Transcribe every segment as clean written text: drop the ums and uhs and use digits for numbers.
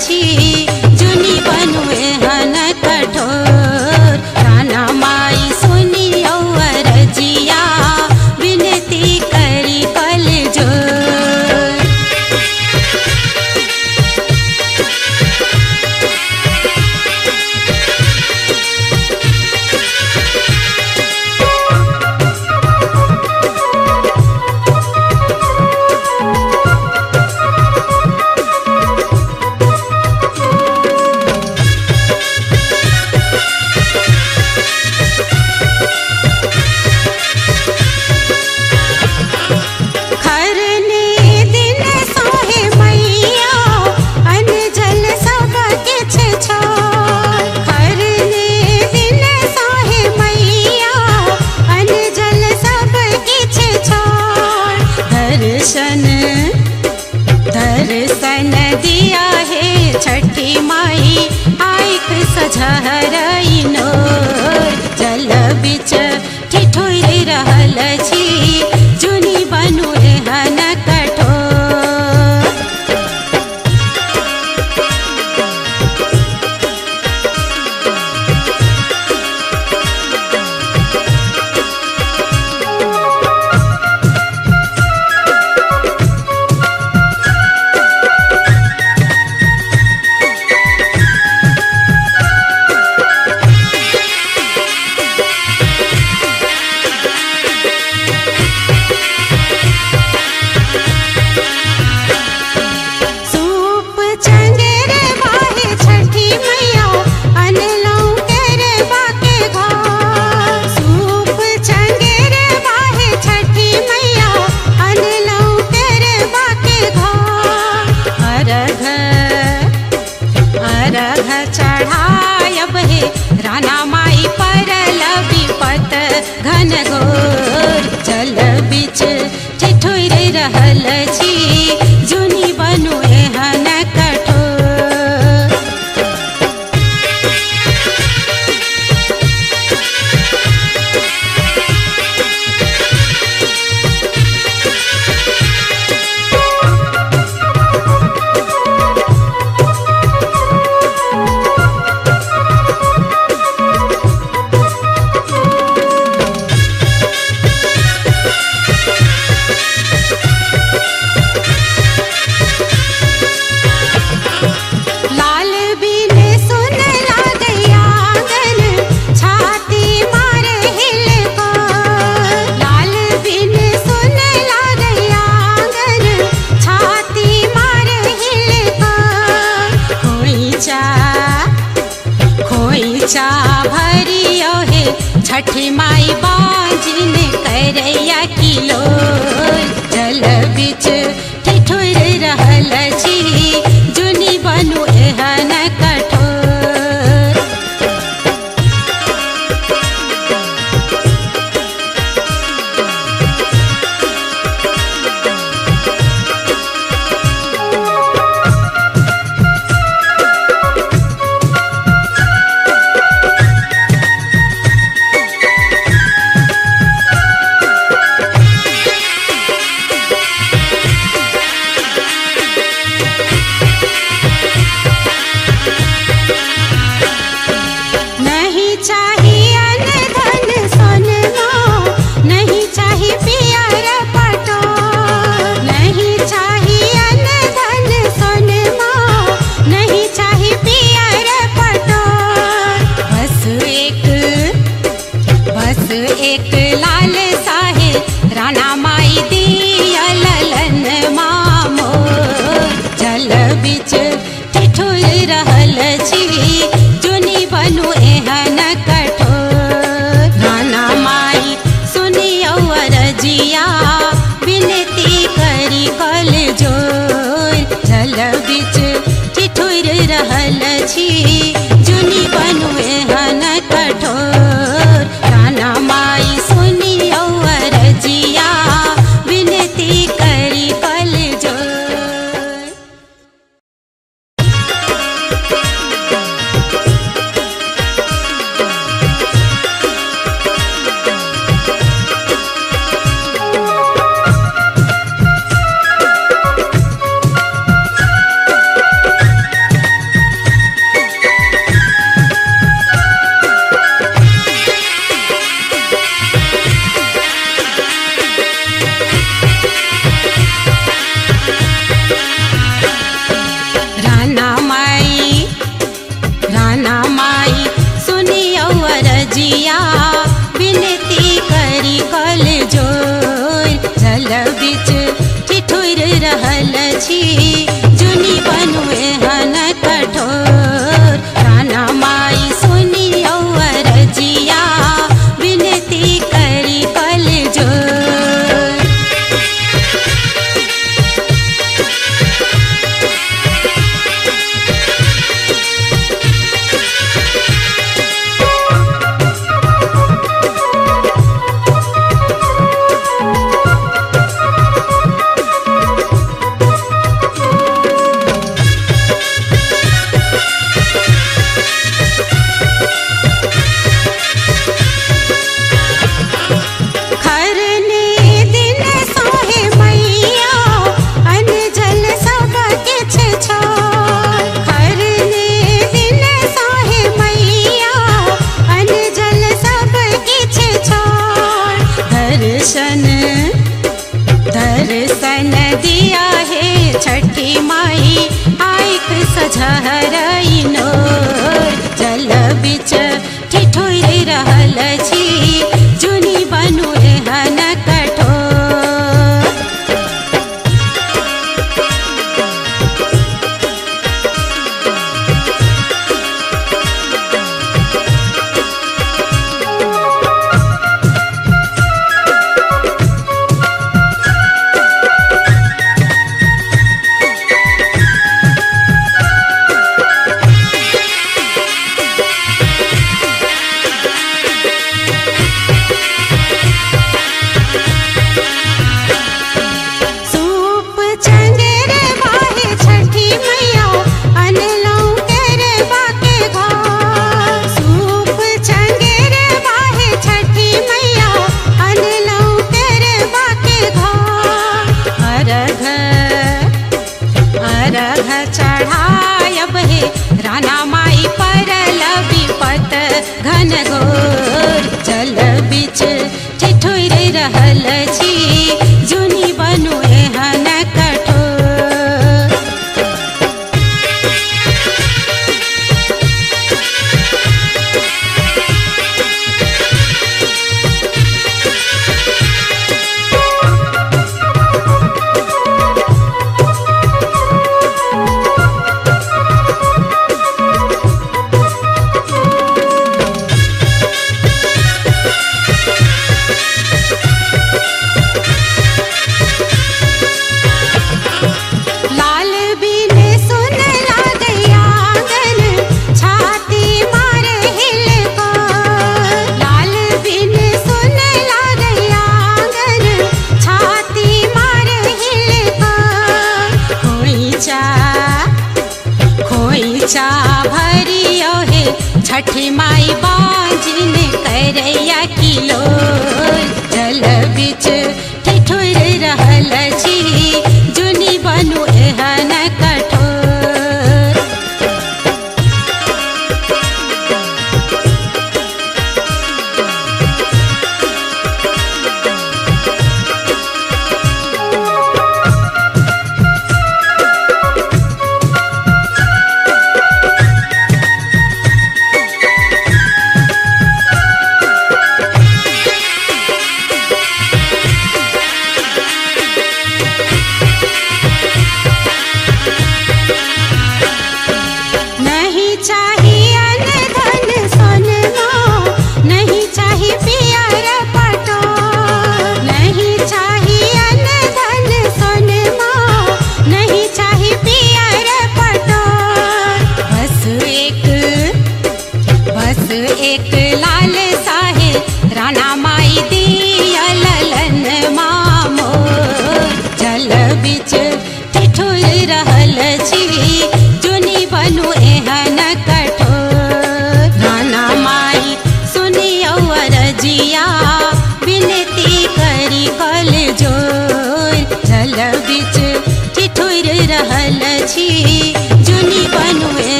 छी जुनी बनुए हन कठोर। राना माई सुनी अरजिया विनती करी कल जोर। दर्शन दिया है छठी माई आइक सझहरई नोर। जल बिच ठिठुर रहल छी जुनी बनुए हन कठोर। चढ़ायब हे राना माई परल विपत घन घोर। जल बिच ठिठुर रहल छी जुनी बनुए हन कठोर। खोइचा भरियो हे छठी माई बाजिन करैया किलो। जल बिच ठिठुर रहल छी जुनी बनुए हन कठोर। एक लाल साहे राना माई दिया ललन मामोर। जल बिच ठिठुर रहल छी जुनी बनुए हन कठोर। राना माई सुनियो अरजिया विनती करी कल जोर। जल बिच ठिठुर रहल छी जुनी बनुए हन कठोर। राना माई सुनियो अरजिया छी जुनी बनुए हन कठोर राना माई सुनी अरजिया विनती करी कल जोर। दर्शन दिया है छठी माई आइक सझहरई नोर जल बिच ठिठुर रहल छी जुनी बनुए हन कठोर। चढ़ायब हे राना माई परल विपत घन घोर जल बिच ठिठुर रहल छी जुनी बनुए हन कठोर। खोइचा भरियो हे छठी माई बाजिन करैया किलो जल बिच ठिठुर रहल छी जुनी बनुए हन कठोर।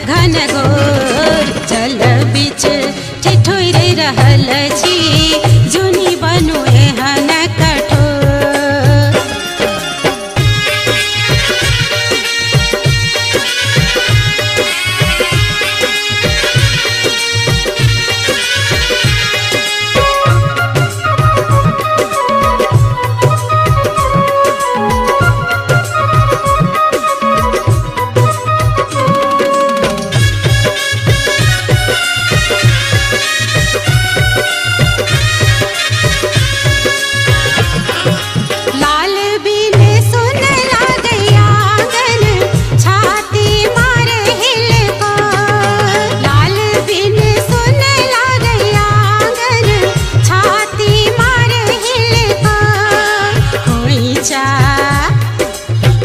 घन घोर। जल बिच ठिठुर रहल छी, जुनी बनु एहन कठोर।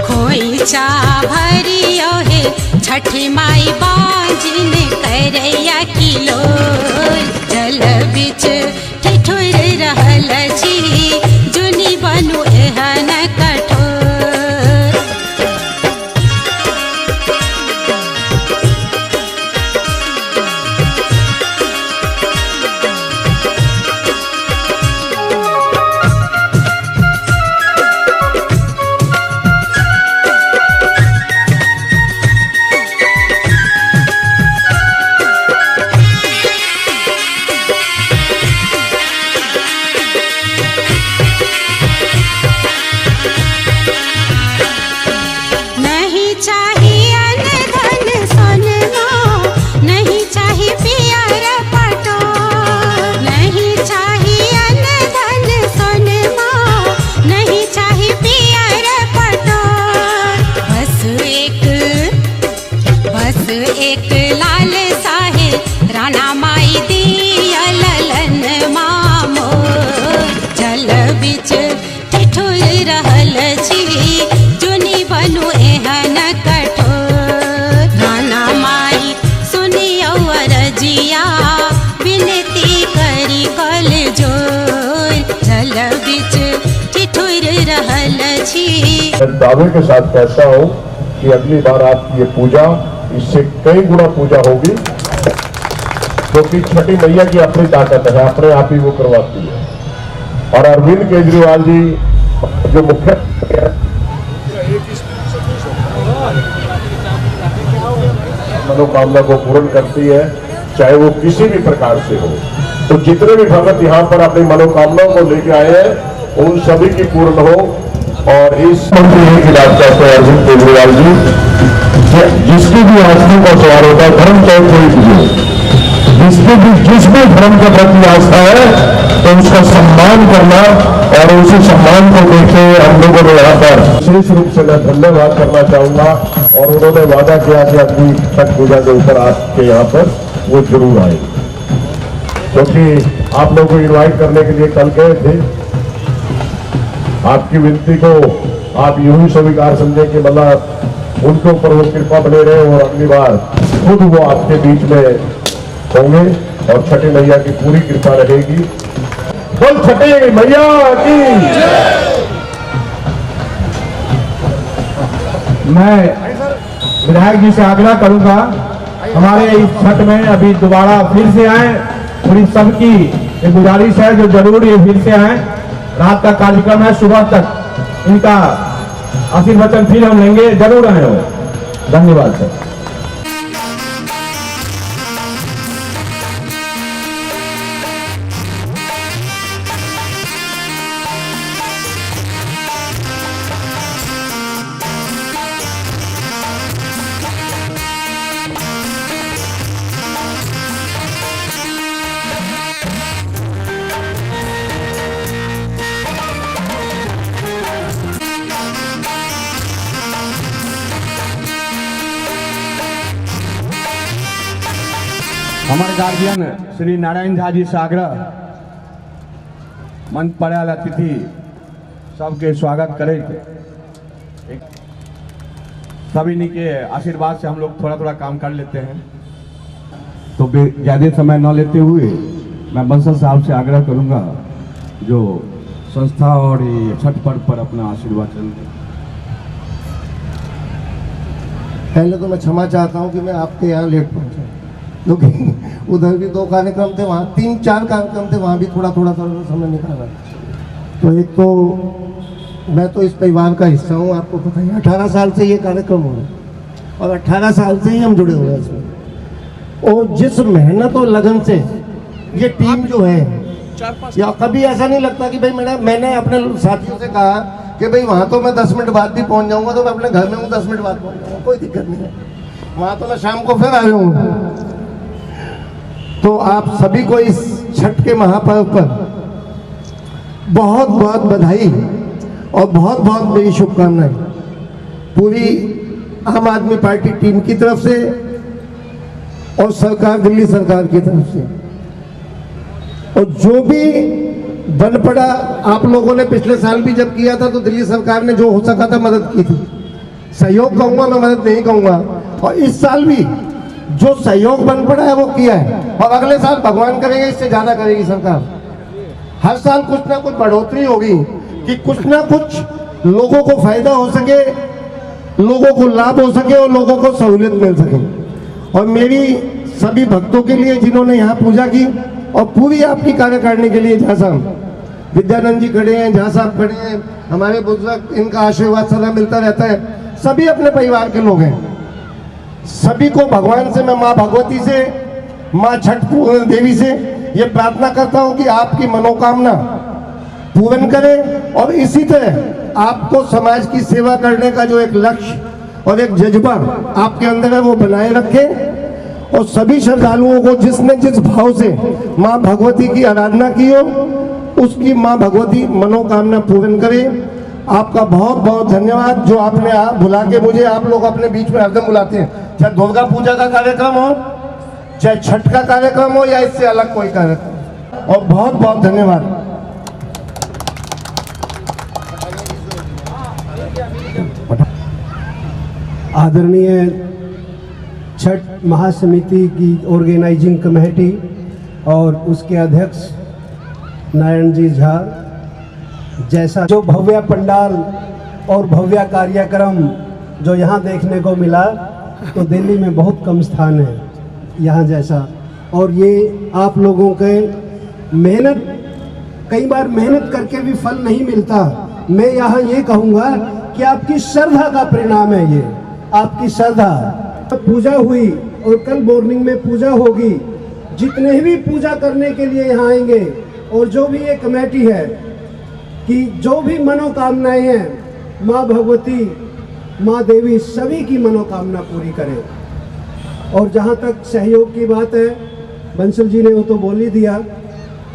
खोइचा भरियो हे छठी माई बाजिन करैया किलोर। जल बिच ठिठुर रहल छी, जुनी बनु एहन कठोर। एक लाल साहे राणा माई दिया ललन मामोर। जल बिच ठिठुर रहल छी, जुनी बनु एहन कठोर। राणा माई सुनियो अरजिया, विनती करी कल जोर। जल बिच ठिठुर रहल छी। दावे के साथ कहता हूँ कि अगली बार आपकी ये पूजा इससे कई गुना पूजा होगी, क्योंकि छठी मैया की अपनी ताकत है, अपने आप ही वो करवाती है। और अरविंद केजरीवाल जी जो मुख्य मनोकामना को पूर्ण करती है, चाहे वो किसी भी प्रकार से हो। तो जितने भी भगत यहाँ पर अपनी मनोकामनाओं को लेके आए हैं, उन सभी की पूर्ण हो। और इस मंत्री की बात करते हैं अरविंद केजरीवाल जी, जिसकी भी आस्था का सवाल होता है, धर्म चाहे कोई भी हो, जिस भी धर्म के प्रति आस्था है, तो उसका सम्मान करना, और उसी सम्मान को देखते हुए हम लोगों ने यहाँ पर विशेष रूप से मैं धन्यवाद करना चाहूंगा। और उन्होंने वादा किया कि अगली छठ पूजा के ऊपर आपके यहाँ पर वो जरूर आए, क्योंकि आप लोगों को इन्वाइट करने के लिए कल गए थे। आपकी विनती को आप यूं ही स्वीकार समझे कि मतलब उनके ऊपर वो कृपा बने रहे, और अगली बार खुद वो आपके बीच में होंगे, और छठी मैया की पूरी कृपा रहेगी। बोल छठी मैया की। मैं विधायक जी से आग्रह करूंगा, हमारे इस छठ में अभी दोबारा फिर से आए, और इन सबकी एक गुजारिश है जो जरूर ये फिर से आए। रात का कार्यक्रम है, सुबह तक इनका आशीर्वचन फिर हम लेंगे, जरूर आए हो। धन्यवाद सर। हमारे गार्जियन श्री नारायण झा जी से आग्रह, मंच पर आयल अतिथि सबके स्वागत करे, सभी के आशीर्वाद से हम लोग थोड़ा थोड़ा काम कर लेते हैं। तो ज़्यादा समय न लेते हुए मैं बंसल साहब से आग्रह करूंगा जो संस्था और ये छठ पर्व पर अपना आशीर्वाद दें। पहले तो मैं क्षमा चाहता हूँ कि मैं आपके यहाँ लेट पहुँचा, क्योंकि उधर भी 2 कार्यक्रम थे, वहाँ 3-4 कार्यक्रम थे, वहाँ भी थोड़ा समय निकाला। तो एक तो मैं तो इस परिवार का हिस्सा हूँ, आपको पता है 18 साल से ये कार्यक्रम हो रहा है और 18 साल से ही हम जुड़े हुए हैं इसमें। और जिस मेहनत और लगन से ये टीम जो है, या कभी ऐसा नहीं लगता कि भाई मैंने अपने साथियों से कहा कि भाई वहाँ तो मैं 10 मिनट बाद भी पहुँच जाऊँगा, तो मैं अपने घर में हूँ 10 मिनट बाद पहुँच जाऊँगा, कोई दिक्कत नहीं है, वहाँ तो मैं शाम को फिर आया हूँ। तो आप सभी को इस छठ के महापर्व पर बहुत बहुत बधाई और बहुत बहुत मेरी शुभकामनाएं पूरी आम आदमी पार्टी टीम की तरफ से और सरकार, दिल्ली सरकार की तरफ से। और जो भी बन पड़ा, आप लोगों ने पिछले साल भी जब किया था तो दिल्ली सरकार ने जो हो सका था मदद की थी, सहयोग कहूंगा मैं, मदद नहीं कहूंगा। और इस साल भी जो सहयोग बन पड़ा है वो किया है, और अगले साल भगवान करेंगे इससे ज्यादा करेगी सरकार। हर साल कुछ ना कुछ बढ़ोतरी होगी कि कुछ ना कुछ लोगों को फायदा हो सके, लोगों को लाभ हो सके और लोगों को सहूलियत मिल सके। और मेरी सभी भक्तों के लिए जिन्होंने यहाँ पूजा की, और पूरी आपकी कार्यकारिणी के लिए, जहाँ साहब विद्यानंद जी खड़े हैं, जहाँ साहब खड़े हैं, हमारे बुजुर्ग, इनका आशीर्वाद सदा मिलता रहता है, सभी अपने परिवार के लोग हैं। सभी को भगवान से, मैं माँ भगवती से, माँ छठ देवी से ये प्रार्थना करता हूँ कि आपकी मनोकामना पूर्ण करें, और इसी तरह आपको समाज की सेवा करने का जो एक लक्ष्य और एक जज्बा आपके अंदर है वो बनाए रखें। और सभी श्रद्धालुओं को जिसने जिस भाव से माँ भगवती की आराधना की हो, उसकी माँ भगवती मनोकामना पूर्ण करे। आपका बहुत बहुत धन्यवाद, जो आपने बुला के मुझे, आप लोग अपने बीच में हरदम बुलाते हैं, चाहे दुर्गा पूजा का कार्यक्रम हो, चाहे छठ का कार्यक्रम हो, या इससे अलग कोई कार्यक्रम, और बहुत बहुत धन्यवाद। आदरणीय छठ महासमिति की ऑर्गेनाइजिंग कमेटी और उसके अध्यक्ष नारायण जी झा, जैसा जो भव्य पंडाल और भव्य कार्यक्रम जो यहाँ देखने को मिला, तो दिल्ली में बहुत कम स्थान है यहाँ जैसा। और ये आप लोगों के मेहनत, कई बार मेहनत करके भी फल नहीं मिलता। मैं यहाँ ये कहूँगा कि आपकी श्रद्धा का परिणाम है ये, आपकी श्रद्धा। पूजा हुई और कल मॉर्निंग में पूजा होगी, जितने भी पूजा करने के लिए यहाँ आएंगे, और जो भी ये कमेटी है कि जो भी मनोकामनाएं हैं, माँ भगवती, माँ देवी सभी की मनोकामना पूरी करें। और जहाँ तक सहयोग की बात है, बंसल जी ने वो तो बोल ही दिया।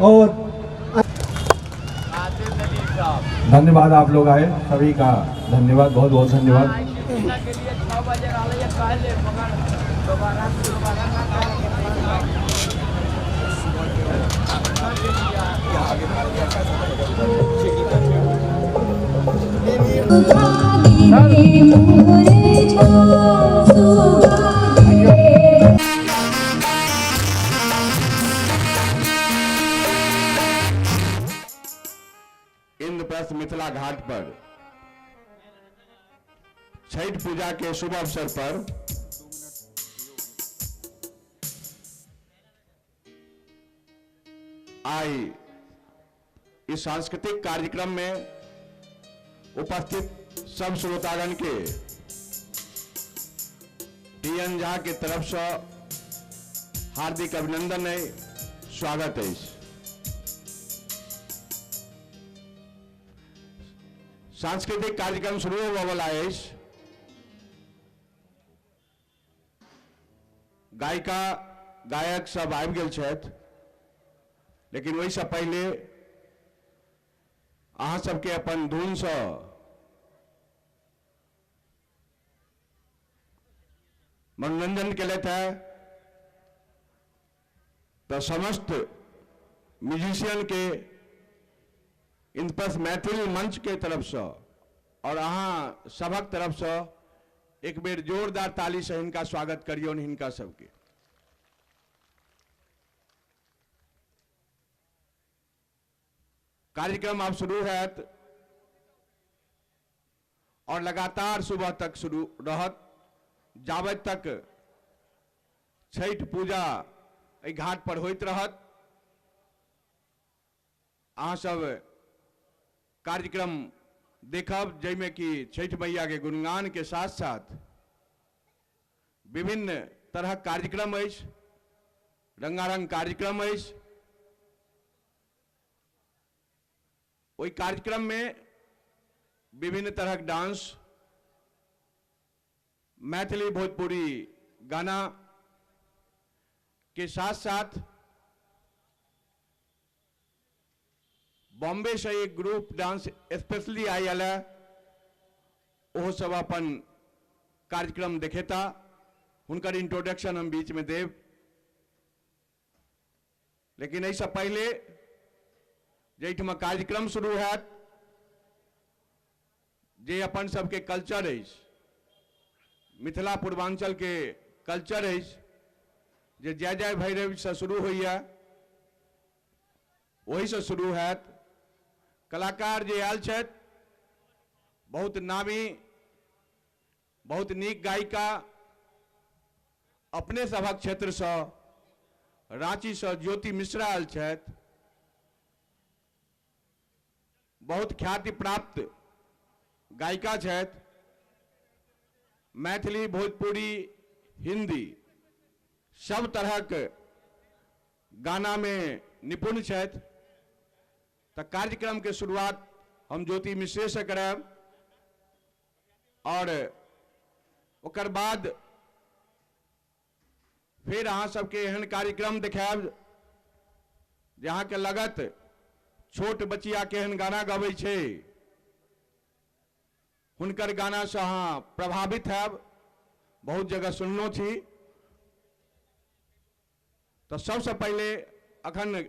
और धन्यवाद, आप लोग आए, सभी का धन्यवाद, बहुत बहुत धन्यवाद। इंद्रप्रस्थ मिथिला घाट पर छठ पूजा के शुभ अवसर पर आई इस सांस्कृतिक कार्यक्रम में उपस्थित सब श्रोतागण के टीएन झा के तरफ से हार्दिक अभिनंदन है, स्वागत है। सांस्कृतिक कार्यक्रम शुरू होने वाला है। गायिका गायक सब आबि गेल छथि, लेकिन वही से पहले अहाँ सबके अपन धुन से मनोरंजन केलथि है, तो समस्त म्यूजिशियन के इंद्रप्रस्थ मैथिली मंच के तरफ से और अहाँ सबक तरफ से एक बेर जोरदार ताली से इनका स्वागत करियो इनका सबके। कार्यक्रम अब शुरू है और लगातार सुबह तक शुरू रहत। जावत तक छठ पूजा एहि घाट पर होइत रहत। अहाँ सब कार्यक्रम देखब जैमे कि छठ मैया के गुणगान के साथ साथ विभिन्न तरह कार्यक्रम अछि, रंगारंग कार्यक्रम अछि। ओहि कार्यक्रम में विभिन्न तरह डांस, मैथिली भोजपुरी गाना के साथ साथ बॉम्बे से एक ग्रुप डांस स्पेशली आयल है, वो सब अपन कार्यक्रम देखेता। उनकर इंट्रोडक्शन हम बीच में देव, लेकिन ऐसा पहले जैठमा कार्यक्रम शुरू हैत जे अपन सबके कल्चर है, मिथिला पूर्वांचल के कल्चर है, जे जय जय भैरव से शुरू होइया वही से शुरू हैत। कलाकार जे आयल छथि, बहुत नामी बहुत नीक गायिका, अपने सभक क्षेत्र से रांची से ज्योति मिश्रा आयल छथि, बहुत ख्याति प्राप्त गायिका छथि, मैथिली भोजपुरी हिंदी सब तरह के गाना में निपुण छथि। तो कार्यक्रम के शुरुआत हम ज्योति मिश्रे से करब और ओकर बाद फिर अहाँ सबके एहन कार्यक्रम देखाब जहाँ के लगत छोट बचिया केहन गाना गबै छै, हुनकर गाना से अहाँ प्रभावित हैब, बहुत जगह सुनलो छी। तो सबसे पहले अखन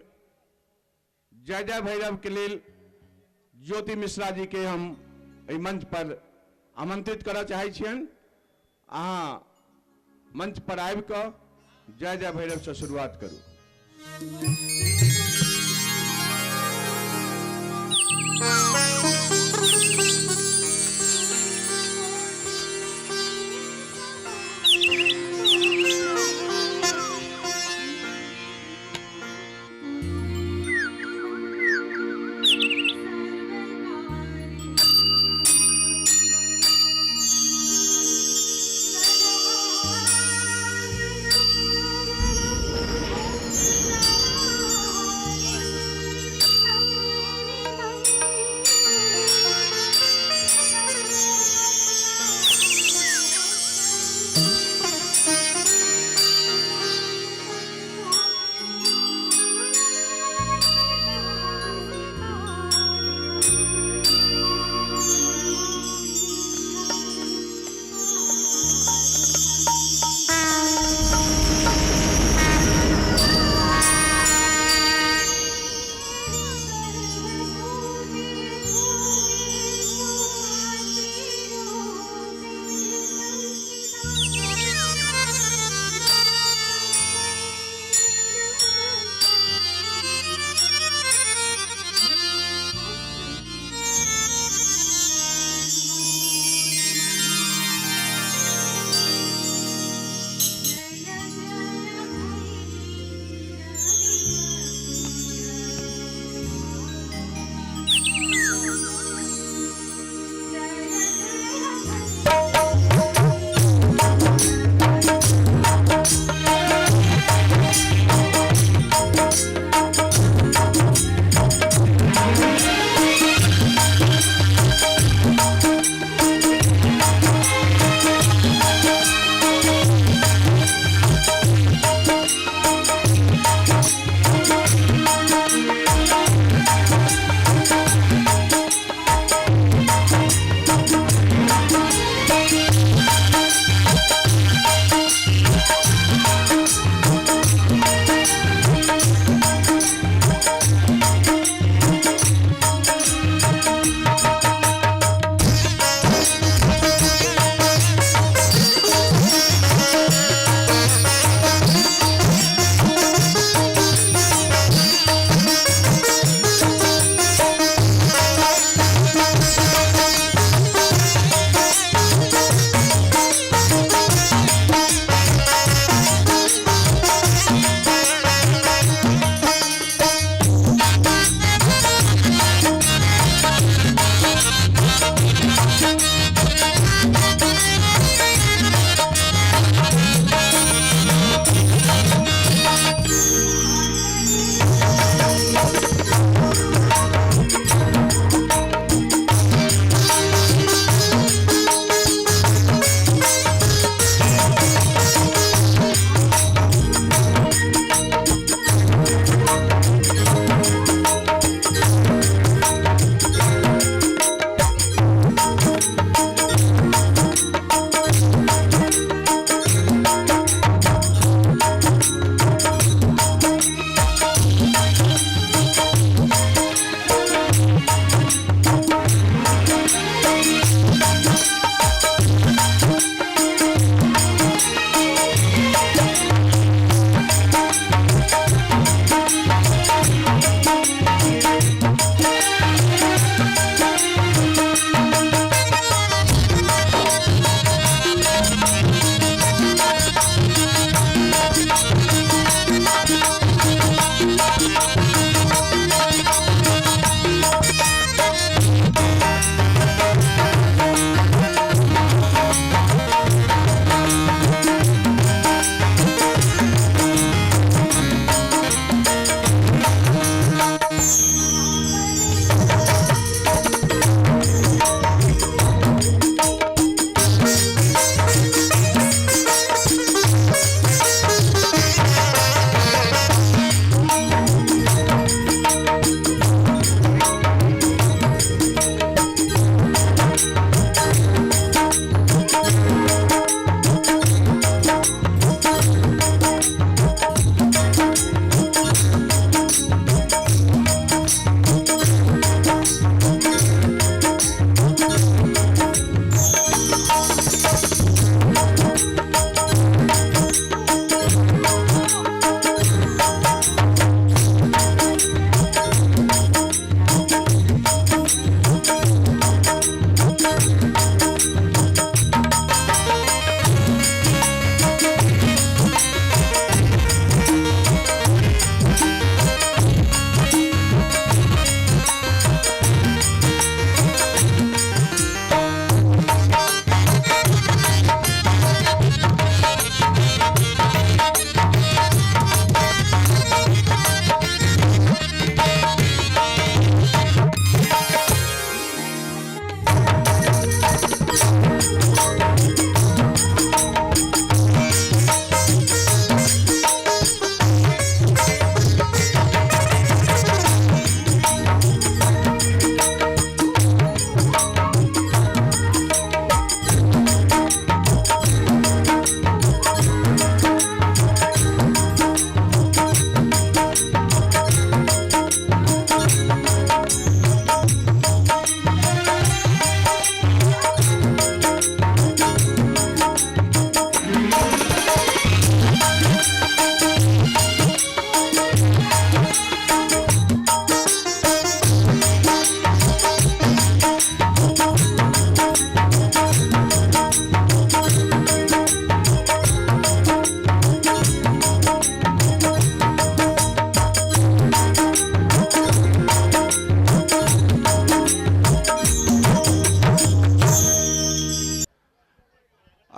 जय जय भैरव के लिए ज्योति मिश्रा जी के हम एहि मंच पर आमंत्रित करऽ चाहै छियनि। अहाँ मंच पर आबि कऽ जय जय भैरव से शुरुआत करू।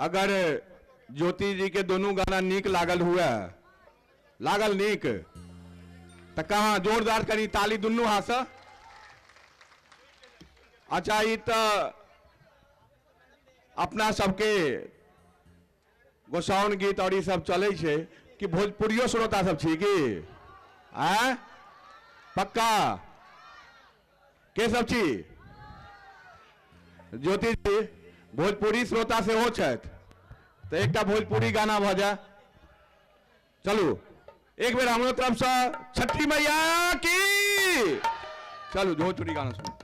अगर ज्योति जी के दोनों गाना नीक लागल हुआ, लागल नीक, तो कहाँ जोरदार करी ताली दुनू हाथ से। अच्छा, ये तो अपना सबके गोसाउन गीत और ये सब चले छे कि भोजपुरियो श्रोता सब छी कि आ पक्का के सब छी? ज्योति जी भोजपुरी श्रोता से हो छथि, तो एक भोजपुरी गाना भ जाए। चलू एक बेर हमारे तरफ से छठी मैया की। चलू भोजपुरी गाना सुनो।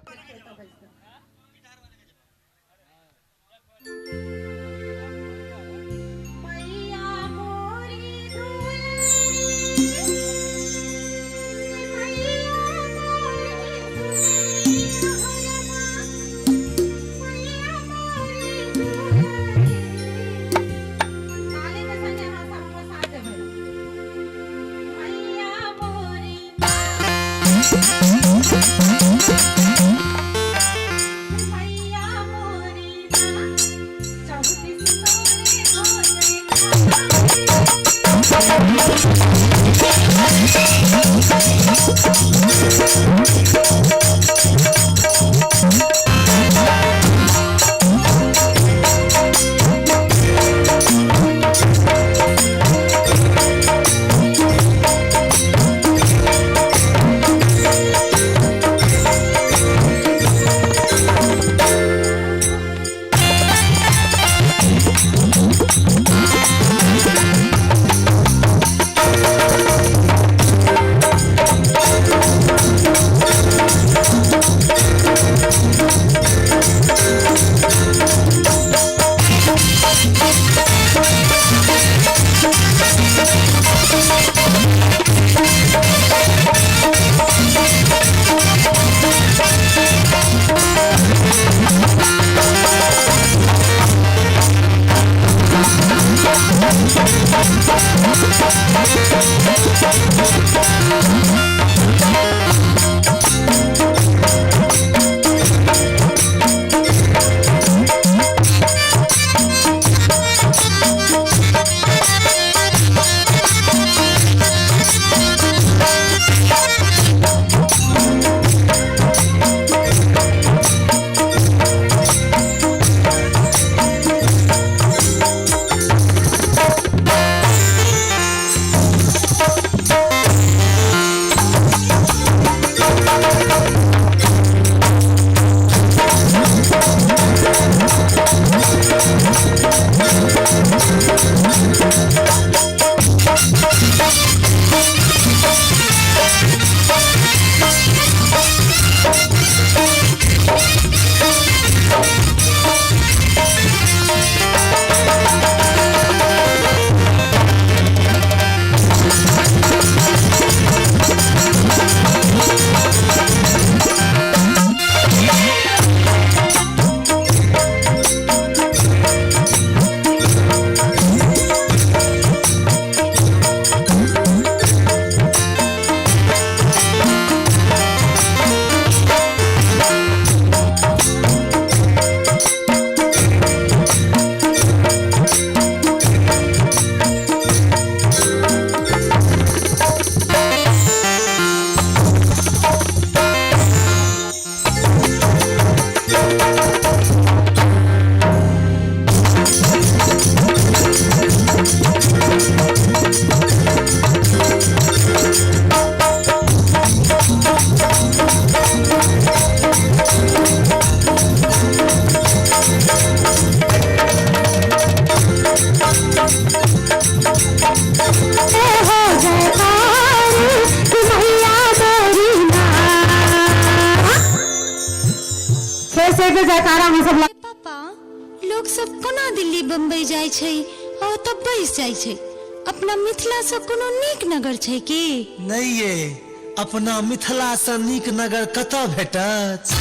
पापा लोग सब कोना दिल्ली बम्बई जाय छै और तब बैस जाय छै। अपना मिथिला से कोनो नीक नगर छै कि नहीं? ये अपना मिथिला से नीक नगर कतऽ भेटत?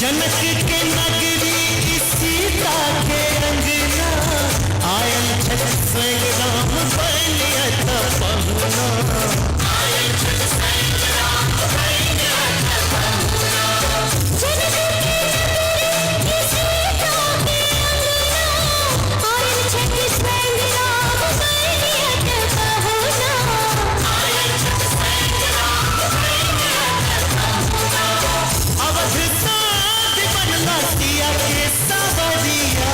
जनक के नगरी सीता के अंगना आयल छठ स्वयं राम बनियत पहुना आयल छठ स्वयं राम बनियत पहुना जनक के नगरी सीता के अंगना आयल छठ स्वयं राम बनियत पहुना आयल छठ स्वयं राम बनियत पहुना अवध साध बनला सिया के सावरिया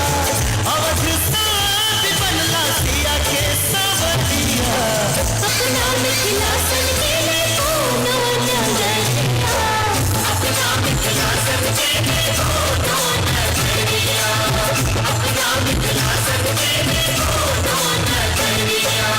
अवध साध बनला सिया के सावरिया अपना मिथिलासन के लिए कोनो नगरिया अपना मिथिलासन के में कोनो नगरिया अपना मिथिलासन के में कोनो नगरिया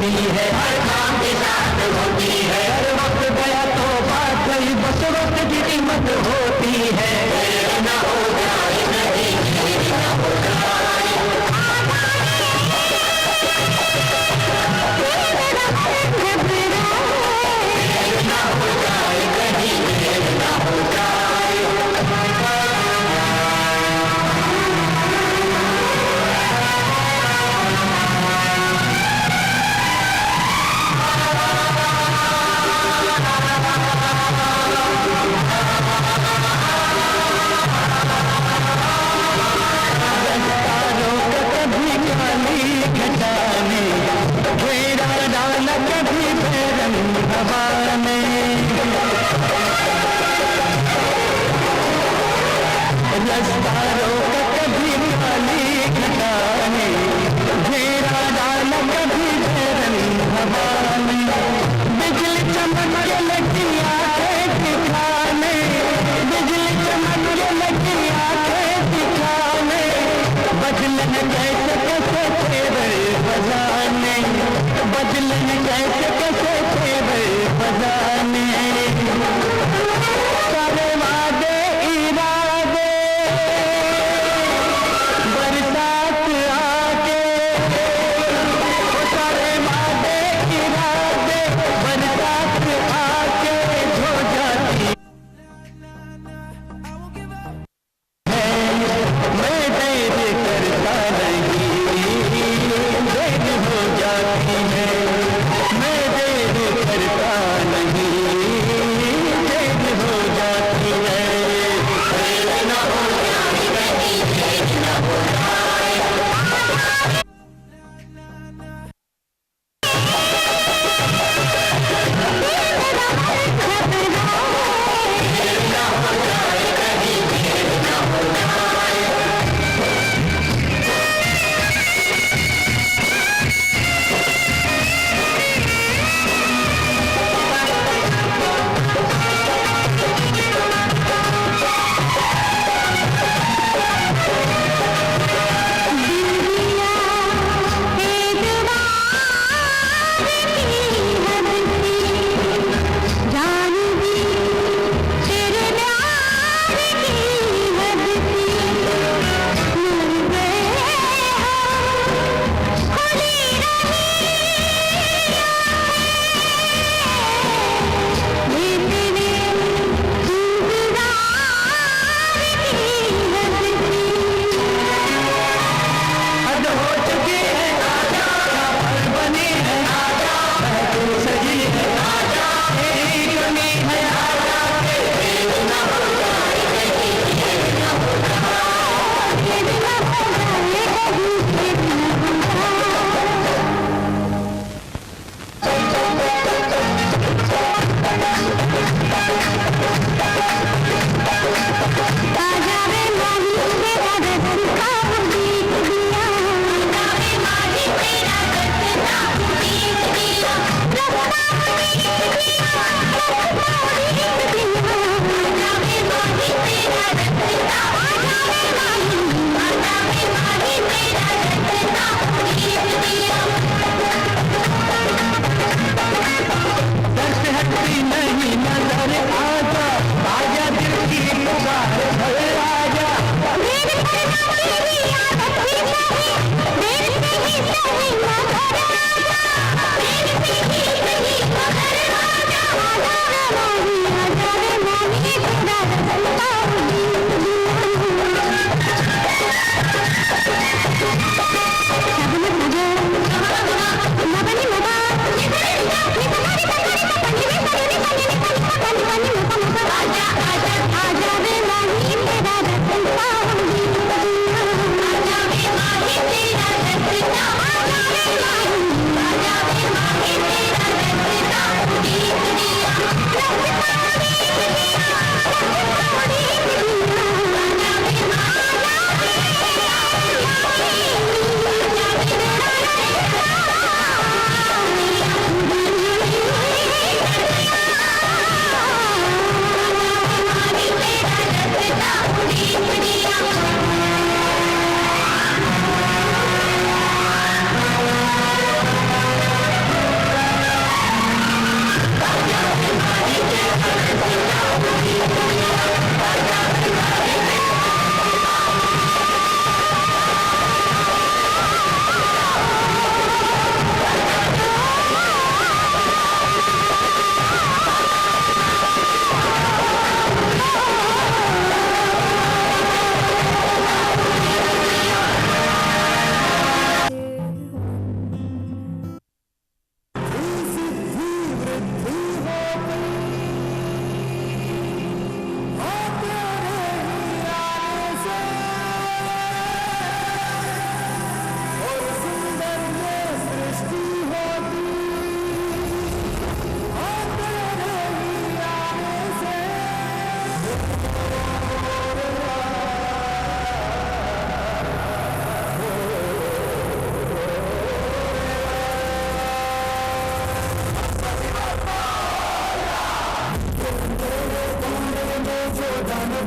होती है, हर काम के साथ होती है। हर वक्त गया तो बात गई, बस वक्त की कीमत होती है। ना हो जाए नहीं, ना हो जाए, ना हो जाए कहीं, ना हो जाए।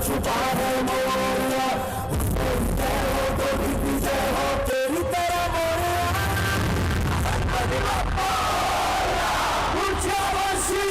छुपा है मोरिया, जय हो गोदी की जय हो तेरी तरह मोरिया, गणपति बप्पा ऊंचा वासी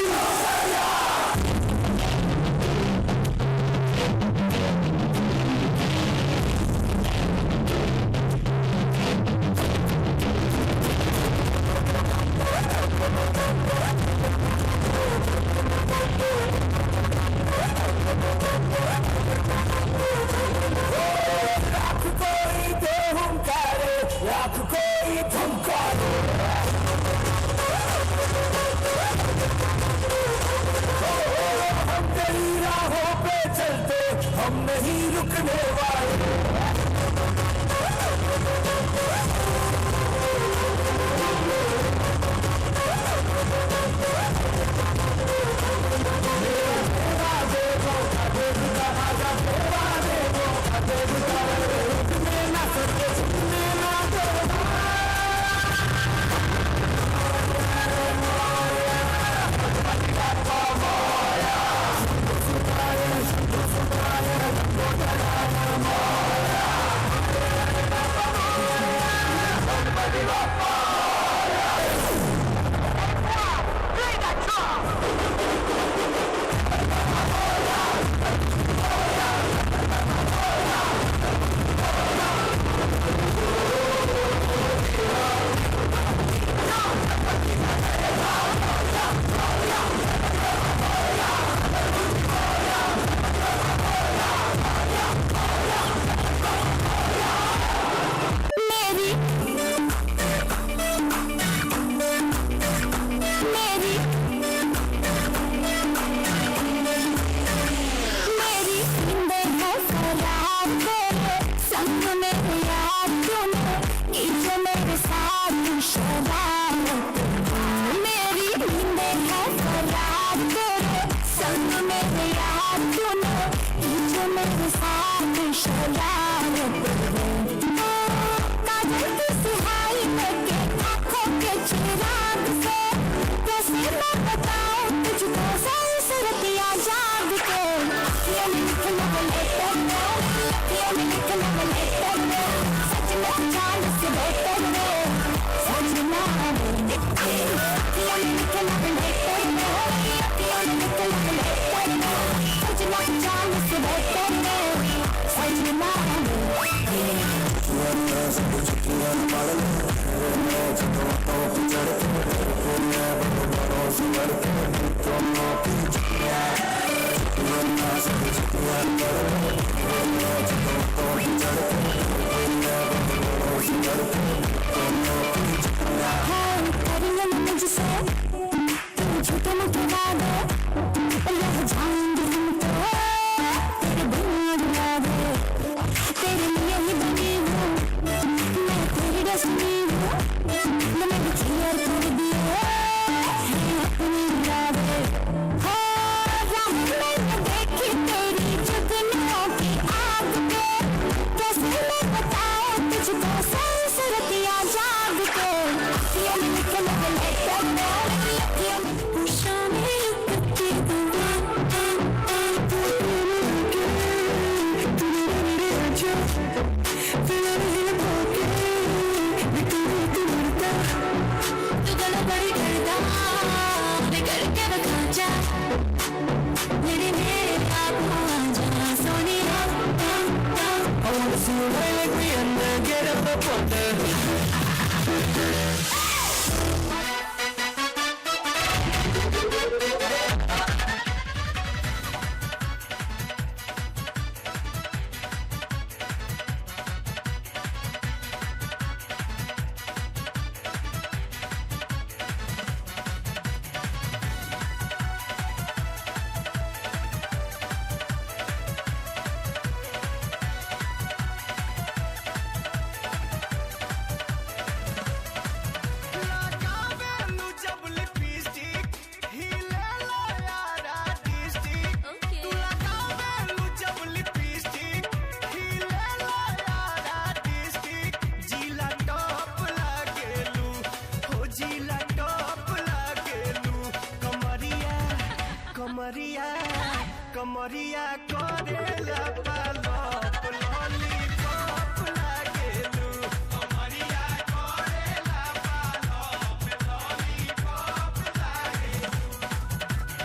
कमरिया करेला पालप लॉलीपॉप लागेलू कमरिया करेला पालप लॉलीपॉप लागेलू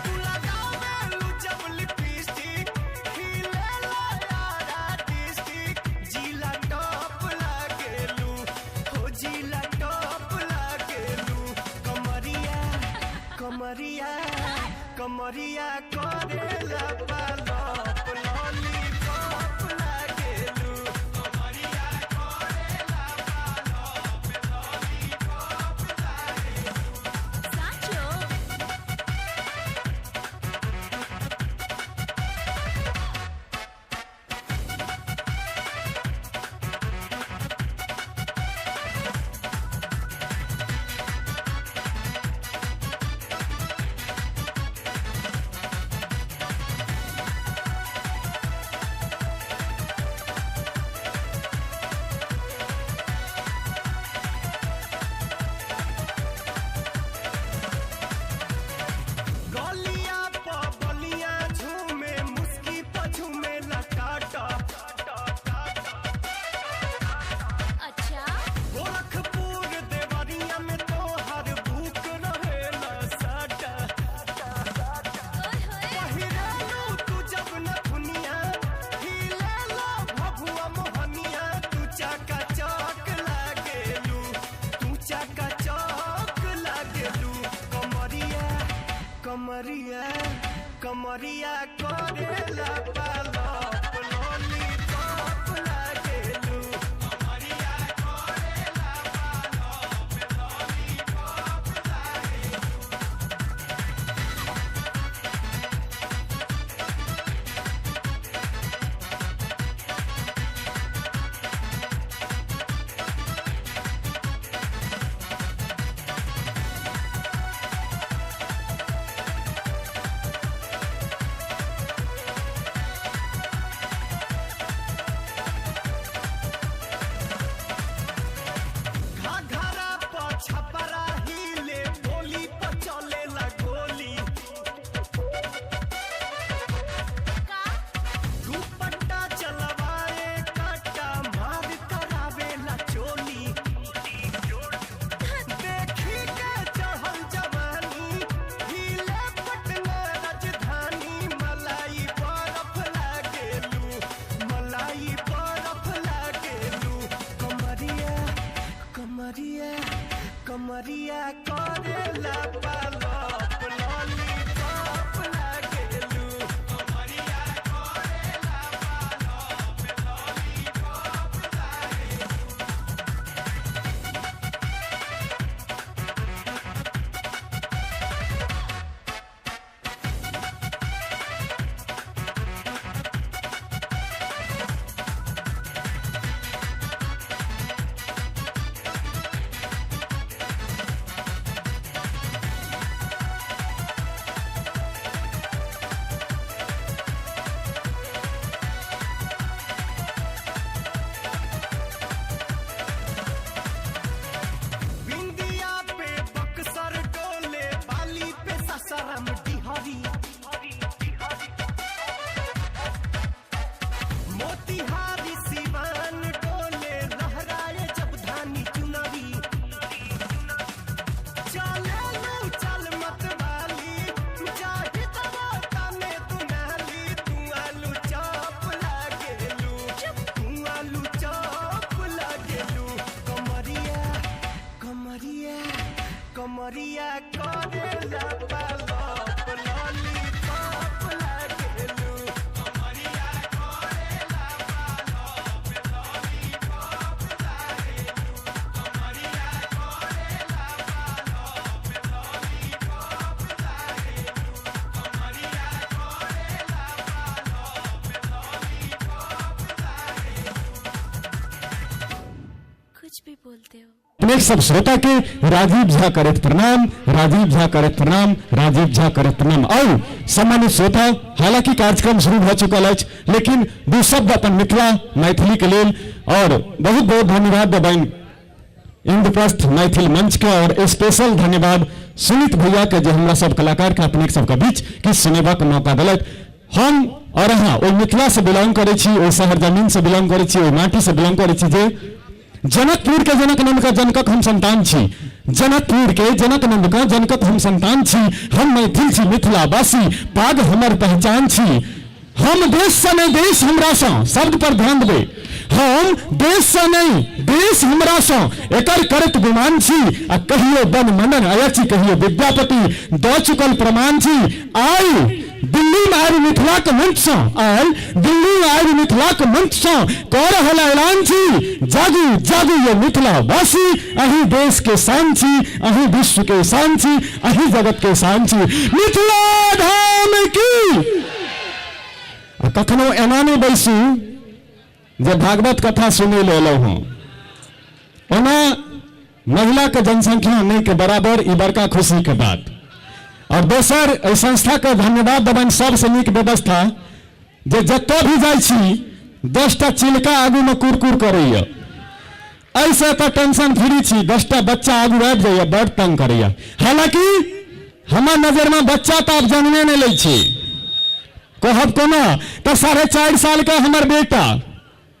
तू लगावेलू जब लिपस्टिक खिलेला यारा डिस्टिक जिला टॉप लागेलू हो जिला टॉप लागेलू कमरिया कमरिया कमरिया करेला पालप लॉलीपॉप लागेलू कमरिया करेला पालप लॉलीपॉप लागेलू साचो गलिया प बलिया झूमे मुस्की प झूमे लटाटा अच्छा गोरखपुर देवरिया में तो हर भूख रहेला साटा पहिरालू तू जब न दुनिया हिलेला भभुआ मोहनिया तू चाका चौक लागेलू तू चाका चौक लागेलू कमरिया कमरिया कमरिया करेला पालप लॉलीपॉप लागेलू कमरिया करेला पालप लॉलीपॉप लागेलू घाघरा प छपरा हिले बोली प चलेला गोली दुपट्टा चलवाए काटा मार करावेला चोली देखी के चढ़ल जवानी हिले पटना राजधानी मलाई बर्फ लागेलू मलाई बर्फ लागेलू कमरिया कमरिया कमरिया करेला पालप लॉलीपॉप लागेलू कमरिया करेला पालप लॉलीपॉप लागेलू बिंदिया पे बक्सर डोले बाली पे ससरम डिहरी मोतिहारी सिवान डोले लहराए जब धानी चुनरी चले लू चल मत वाली जाहि तबोता में दुनाली तू आलू चौप लागेलू तू आलू चौप लागेलू कमरिया कमरिया कमरिया करेला पालप लॉलीपॉप लागेलू कमरिया करेला पालप लॉलीपॉप लागेलू कमरिया करेला पालप लॉलीपॉप लागेलू कमरिया करेला पालप लॉलीपॉप लागेलू कुछ भी बोलते हो अनेक सब श्रोता के राजीव झा करत प्रणाम, राजीव झा करत प्रणाम, राजीव झा करत प्रणाम। और सम्मानित श्रोता, हालांकि कार्यक्रम शुरू हो चुका है, लेकिन दू शब्द अपन मिथिला मैथिली के लिए और बहुत बहुत धन्यवाद देबैन इंद्रप्रस्थ मैथिल मंच के, और स्पेशल धन्यवाद सुनीत भैया के जो हमरा सब कलाकार के अपने सबके बीच कि सुनेबा के मौका दिलत। हम और हाँ ओहि मिथिला से बिलोंग करे छी, ओहि शहर जमीन से बिलोंग करे छी, ओहि माटी से बिलोंग करे छी जे जनकपुर के जनक नंद का जनकक हम संतान छी, जनकपुर के जनक नंद का जनकक हम संतान छी, हम मैथिल छी मिथिलावासी, पाग हमर पहचान छी, हम देश से नहीं देश हमरा सँ, शब्द पर ध्यान देबे, हम देश से नहीं देश हमरा सँ एकर करत गुमान छी, आ कहियो बन मनन अयची कहियो विद्यापति द चुकल प्रमाण छी, आई दिल्ली में आयल मिथिला के मंच सँ, आयल दिल्ली में आयल मिथिला के मंच सँ कह रहल ऐलान छी, जागू जागू ये मिथिला वासी, अही देश के शान छी, अही विश्व के शान छी, अही जगत के शान छी, मिथिला धाम की। कखनो एना नहीं बैसू जे भागवत कथा सुने ले हूँ, ओना महिला के जनसंख्या नहीं के बराबर, ई बड़का खुशी के बात। और दोसर एहि संस्था के धन्यवाद देबनि, सबसे नीक व्यवस्था जे जतऽ भी जाइ छी 10टा चिलका आगू में कुरकुर करैया, ऐसे तो टेंशन फ्री छी, 10टा बच्चा आगू आबि जाइए बड़ तंग करैया। हालांकि हमर नजर में बच्चा तो अब जन्मे नहीं लै छी, कहब कोना तो 4.5 साल का हमर बेटा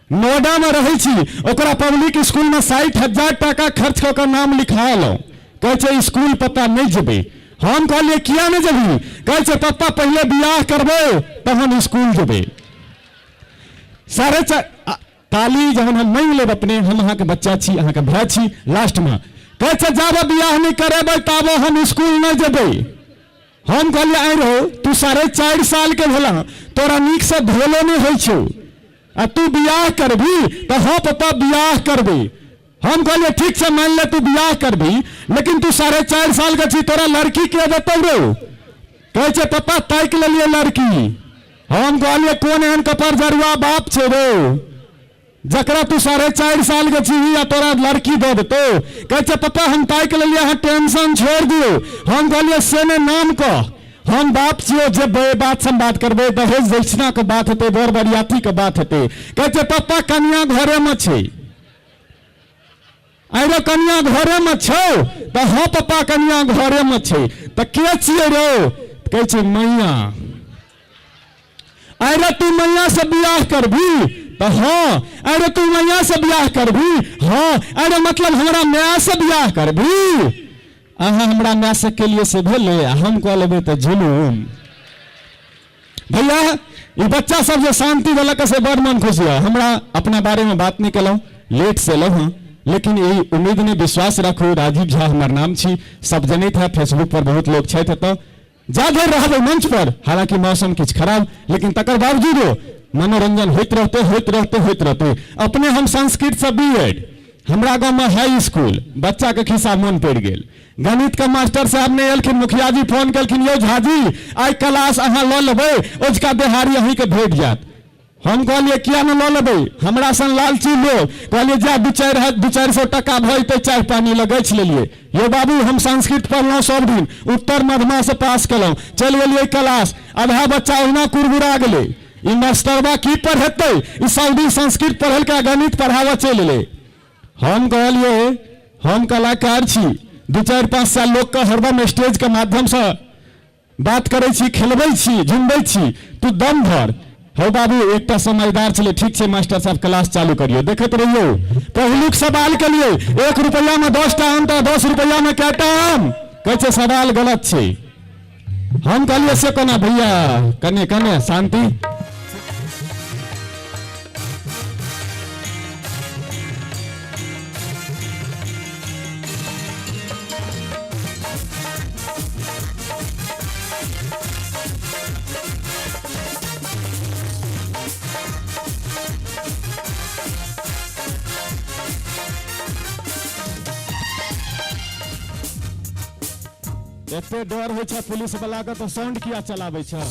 नोएडा में रहे छी, ओकरा पब्लिक स्कूल में 60,000 टका खर्च कर नाम लिखाएलहुँ, कहे स्कूल पता नहीं जेबे। हम कहलिए किया नहीं जेबी, कहे पप्पा पहले बियाह करबे तहन स्कूल जेबे। 4.5 ताली जहन हम मांग लेब अपने, हम अहाँ के बच्चा छी, अहाँ के भाई छी, लास्ट में कहे जाब बियाह नहीं करेबे तब हम स्कूल नहीं जेबे। हम कहलिए आई रहो तू 4.5 साल के भेला, तोरा नीक से धोलो नहीं होइ छौ, आ तू बियाह करबी तो हाँ पप्पा बियाह करबी। हम कहलिए ठीक से मान ले तू बियाह करबी, लेकिन तू 4.5 साल का छी, तोरा लड़की के देतौ रो, कहे पप्पा ताकि लेलिए लड़की। हम कहलिए कोन एहन कपर जरुआ बाप छे रो जकरा तू 4.5 साल के छी या तोरा लड़की दे देतो, कहे पप्पा हम ताकि लेलिए, हाँ टेंशन छोड़ दियो। हम कहलिए से ने नाम कह, हम बाप छियो, जब बात से बात करबे, दहेज दक्षिणा के बात हेते, बर बरियाती के बात हेते, कहे पप्पा कन्या घरे में छे, अरे कन्या घरे में छो, तो हाँ पप्पा कन्या घरे में छे, तो के छिए रो, कहे मैया। अरे तू मैया से बियाह करबी, तो हाँ। अरे तू मैया से बियाह करबी, हाँ। अरे मतलब हमरा माया से बियाह करबी, अहाँ हमरा माया से के लिए से भेले, हम कह लेबे तो जुलूम। भैया ये बच्चा सब जो शांति देलक से बड़ मन खुश हुआ। हमरा अपना बारे में बात नहीं केलहुँ, लेट से एलहुँ हँ, लेकिन यही उम्मीद ने विश्वास रखू, राजीव झा हमार नाम छी, सब जनैत है, फेसबुक पर बहुत लोग छथि, तो जाधर रहबे मंच पर, हालांकि मौसम किछ खराब, लेकिन तकर बावजूदो मनोरंजन होते रहते। अपने हम संस्कृत से बीएड, हमरा गाँव में हाई स्कूल, बच्चा के खिस्सा मन पड़ गेल, गणित के मास्टर साहब ने एलखिन, मुखिया जी फोन केलखिन, यो झाजी आई क्लास अहाँ ल लेबै, ओजका देहाड़ी अहीं के भेट जात। हम कहलिए किया न ल लेबै, हमरा सन लालची लोग, कहलिए जा 200-400 टका भइते चाय पानी लगैछ लेलिए। यो बाबू हम संस्कृत पढ़लहुँ सब दिन, उत्तर मध्यमा से पास केलहुँ, चल गेलिए क्लास, आधा बच्चा ओहिना कुरबुरा गेले, ई मास्टरबा की पढ़ेतै, ई सब दिन संस्कृत पढ़लका गणित पढ़ावा चल ले। हम कहलिए हम कलाकार छी, 2-4-5 साल लोग के हरदम स्टेज के माध्यम से बात करे छी, खेलबै छी, झुमबै छी, तू दम धर। हो बाबू एकटा समझदार चले, ठीक है मास्टर साहब क्लास चालू करियो, देखते रहियो। पहलुक सवाल के लिए 1 रुपया में 10टा आम, तो 10 रुपया में कैटा आम, कहे सवाल गलत छे। हम कहलिए से कोना भैया, कने शांति। एते डर हो छै पुलिस वाला के, तो साउंड किया चलाबै छै?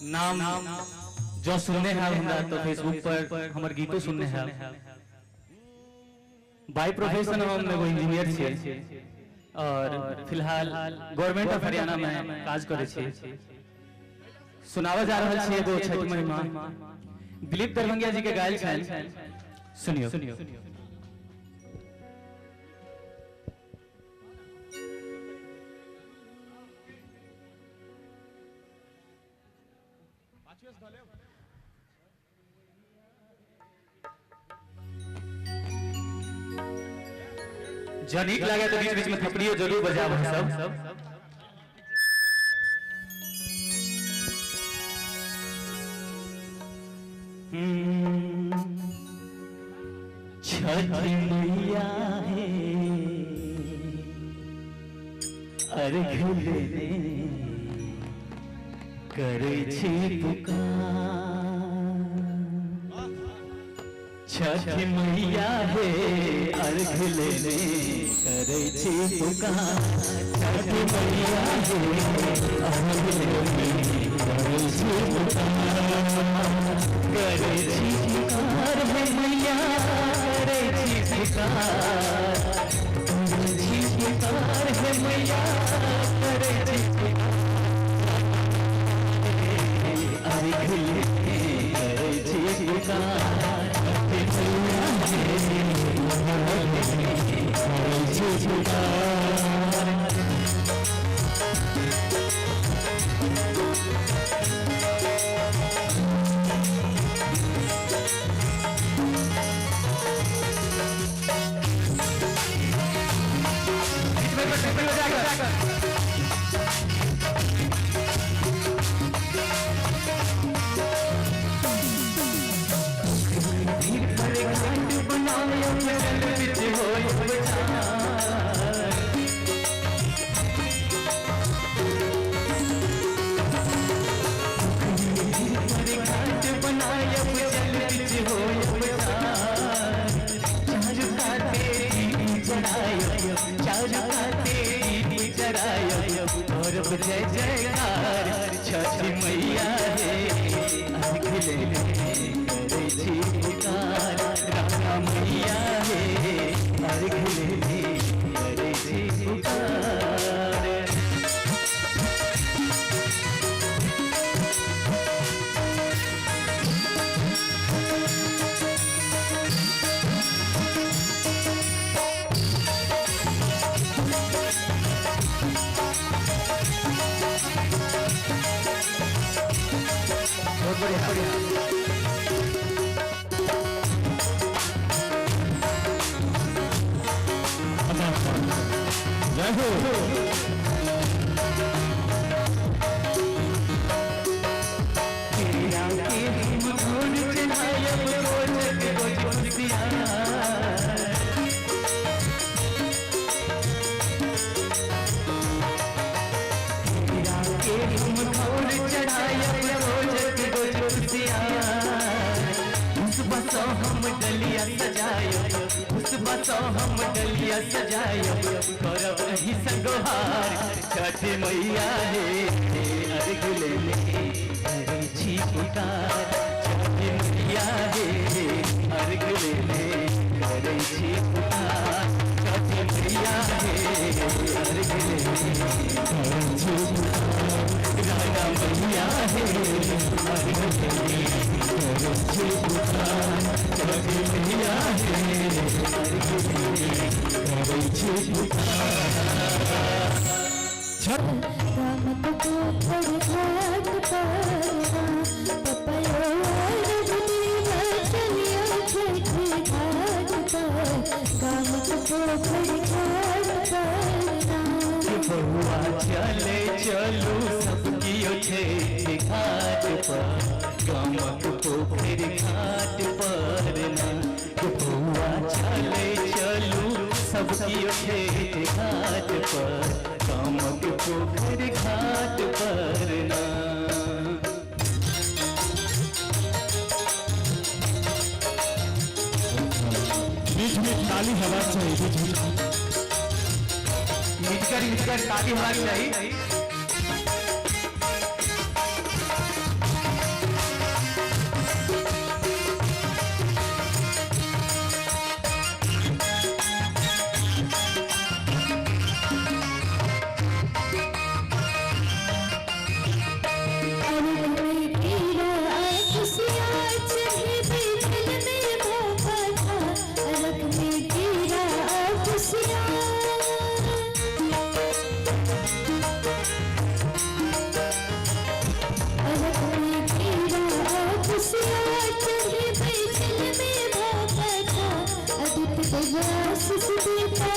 नाम जो सुनने हैं हमरा तो फेसबुक पर हमर गीतो सुनने हैं। बाय प्रोफेशन हम एगो इंजीनियर छियै और फिलहाल गवर्नमेंट ऑफ हरियाणा में काज करै छियै। सुनावा जा रहल छियै एगो छठ महिमा, दिलीप दरभंगिया जी के गायल छल, सुनियो। जो नीक लगे तो बीच बीच में थपड़ियों जरूर बजाओ सब। छठ मैया है अर्घ लेने करे छी पुकार। छठ मैया है अर्घ लेने करे छी पुकार। छठ मैया है अर्घ लेने करे छी पुकार। करे छी पुकार है मैया करे छी पुकार। करे छी पुकार है मैया करे छी अर्घ लेने करे छी पुकार। जय जयकार छठ मैया है अर्घ लेने करे छी पुकार। राधा मैया है अर्घ लेने करे छी पुकार। बहुत बढ़िया जय हो। हम डलिया सजायो उस बसो हम डलिया सजायो करब रही संगोहार। छठ मैया है अर्घ लेने करे छी पुकार। छठ मैया है अर्घ लेने करे छी पुकार। छठ मैया है अर्घ लेने करे छी पुकार। राधा मैया है अर्घ लेने करे छी पुकार। छठ मैया है अर्घ लेने करे छी पुकार। बउआ चले चलू सबकी छे घाट पर गामक पोखर घाट पर ना। बउआ चले चलू सबकी छे घाट पर गामक पोखर घाट पर ना। बीच में ताली हवा चाहिए। मिटकर ताली हमारी चाहिए। तुझे आशीष देता,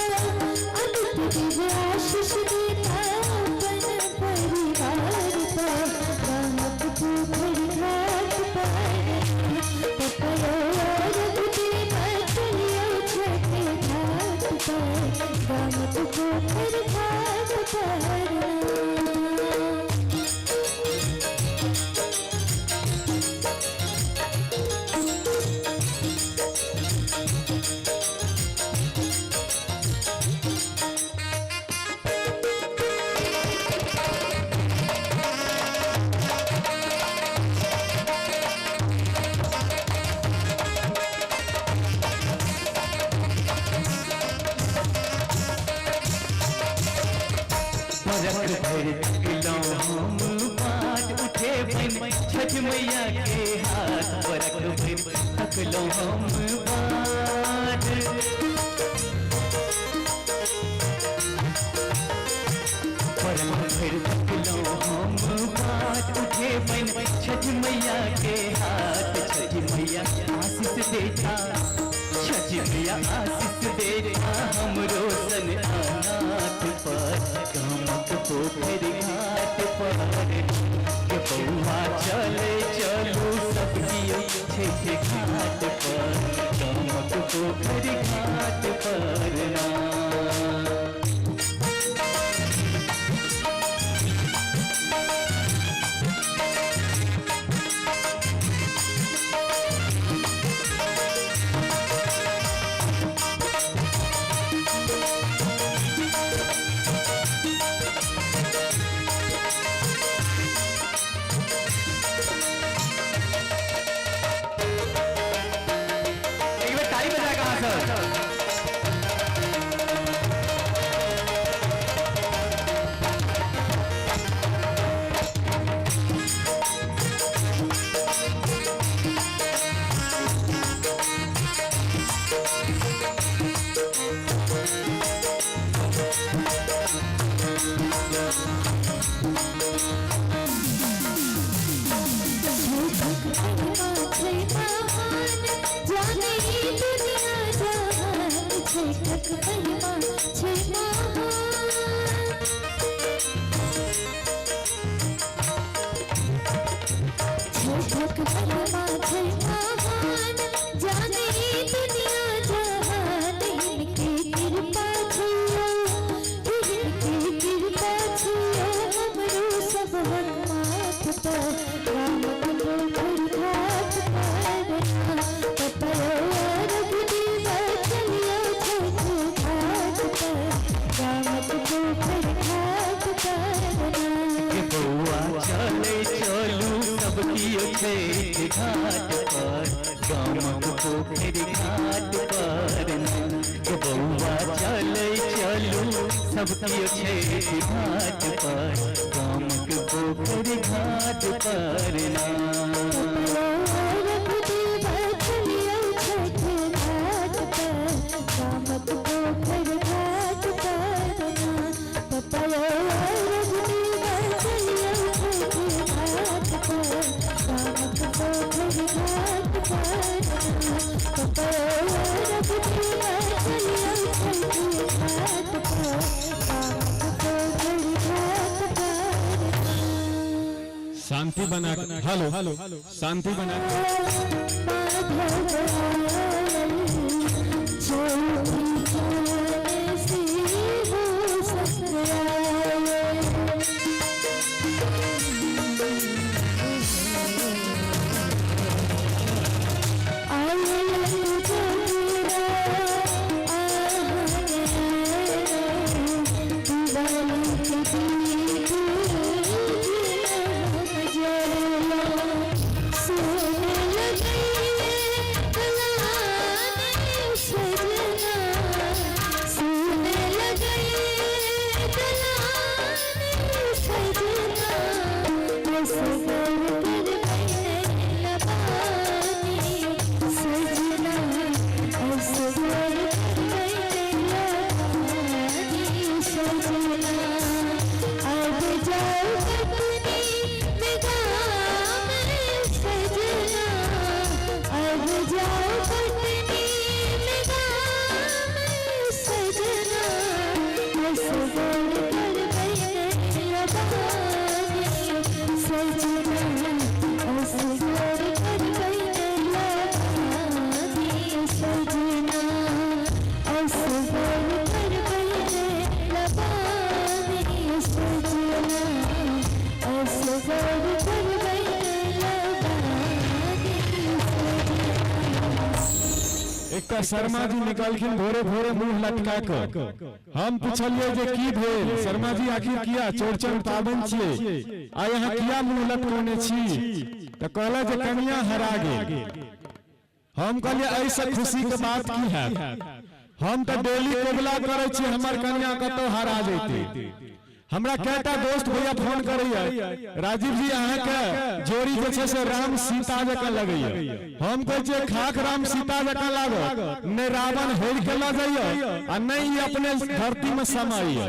अमित तुझे आशीष देता, अपन परिवार पर रामक पोखर घाट पर पपयो रघु देवा चलियो छठे घाट पर रामक पोखर घाट पर। छठ मैया के हाथ बरक फिर थकलो हम बाट, परम फिर थकलो हम बाट उठे बन छठ मैया के हाथ। छठ मैया आशीष देता, छठ मैया आशीष देता हमरो सन अनाथ पर कामक पोखर घाट पर बउआ चले चलू सबकी छठे घाट पर कामक पोखर घाट पर सबकी छठ घाट पर कामक पोखर घाट पर शांति बना, हेलो हेलो शांति बना सोने लगे सजना असगर कर बैठला बागे सजना असगर कर बैठला बागे सजना असगर कर बैठला बागे एक शर्मा जी निकलखिन भोरे भोरे मुंह लटका कर हम पूछलिए जे की भेल शर्मा जी आखिर किया चौड़चन पाबन छिए आ यहाँ किया मुंह लटकोने छी तो कहला जे कनिया हरा गेल। हम कहलिए ऐसा खुशी के बात की है हम तो डेली कोबला करे छी हमर कनिया कतो हरा जैते। हमरा कहता दोस्त भैया फोन करैया राजीव जी अहाँ के जोड़ी जे छै से राम सीता जका लगैया। हम कहै छियै खाक राम सीता जका लागत ने रावण हेर के ल जाइया आ नहीं ई अपने धरती में समाइया।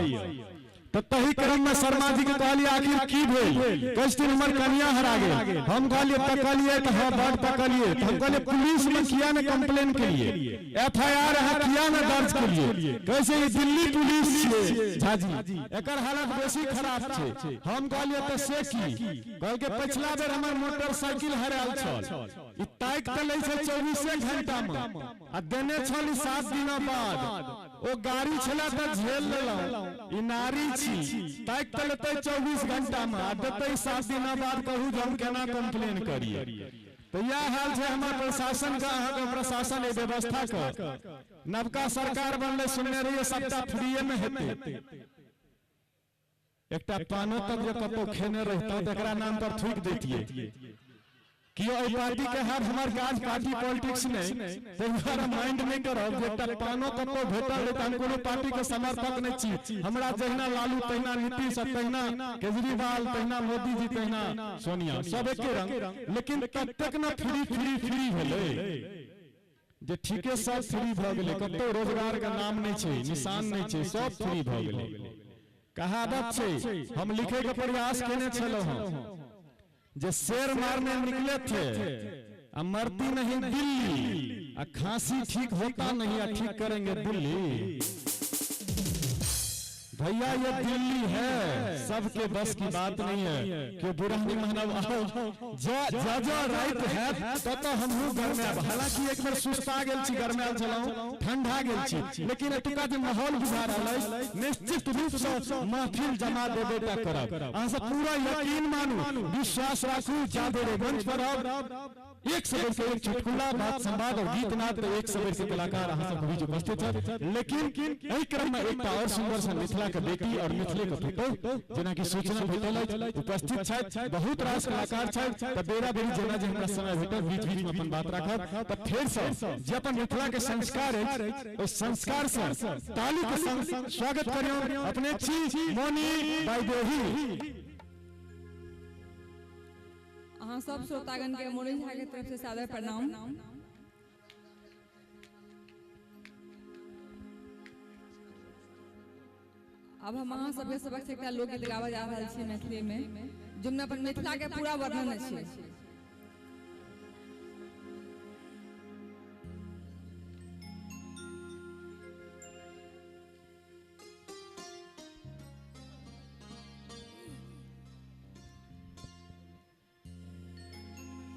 तो तही क्रम में शर्मा जी के कहलिए आखिर की भेल कहै हमर कन्या हरा गेल। हम कहलिए तकलिए तो हाँ बड़ तकलिए तो हम कहलिए पुलिस में किया न कंप्लेन केलिए FIR अहाँ किया न दर्ज केलिए कैसे ये दिल्ली पुलिस छिए झाजी एकर हालत बेसी खराब छै। हम कहलिए तो से की कहल के पिछला बेर हमर मोटरसाइकिल हराल छल ई ताक त लै छै 24 घंटा में आ देने छल 7 दिन बाद ओ गाड़ी छला त झेल लेलौ ई नारी ताक त लेते 24 घंटा में आ देते 7 दिन बाद कहू जे हम केना कंप्लेन करिए। तो यह हाल है हमारे प्रशासन का अहाँ के प्रशासन ए व्यवस्था का नवका सरकार बनले सुनने रहिए सबटा फ्री में हेते एकटा पानो तक जे कतो खेने रहता तकरा नाम पर थूक देतिए कि ओइ पार्टी के हाथ हमार गाज पार्टी पॉलिटिक्स में तो हमारा माइंड में करब जे एकटा पानो कतो भेटल है त हम कोनो पार्टी के समर्थक नहीं छी। हमरा जहिना लालू तहिना नीतीश तहिना केजरीवाल तहिना मोदी जी तहिना सोनिया सब एके रंग लेकिन कतेक न फ्री भेलै जे ठीके सब फ्री भ गेलै कतो रोजगार का नाम नहीं छै निशान नहीं छै सब फ्री भ गेलै। कहावत छै हम लिखे के प्रयास केने छलौ हूं जे शेर मारने निकले थे अब मरती नहीं दिल्ली आ खांसी ठीक होता नहीं ठीक करेंगे दिल्ली। भैया ये दिल्ली है सबके बस की बात नहीं है कि बुरानी मानव आओ जो राइट है तो हमहू घर में अब हालांकि एक बार सुस्ता गेल छी घर में आल छलौ ठंडा गेल छी लेकिन एतुका जे माहौल बुझा रहल है निश्चित रूप से महफिल जमा देबे ता करब अहाँ सब पूरा यकीन मानू विश्वास राखू जादे रे मंच पर आओ एक सबेर से एक चुटकुला बात संवाद और गीत नाद एक सबेर से कलाकार अहाँ सब बीच उपस्थित है। लेकिन एहि क्रम में एक और सुंदर सा मिथिला के बेटी और मिथिले के फोटो जेना कि सूचना भेटल उपस्थित छै बहुत रास कलाकार छै त बेरा बेरी जेना जे हमरा समय भेटल बीच बीच में अपन बात राखब त फेर से जे अपन मिथिला के संस्कार है ओ संस्कार से ताली के संग स्वागत करियो अपने छी मोनी बाईदेही। अहाँ सब श्रोतागण के मोनी झा के तरफ से सादर प्रणाम। अब हम अहाँ सबके सबक से एकटा लोकगीत गाबऽ जा रहल छी मैथिली में जिनमें अपन मिथिला के पूरा वर्णन छै।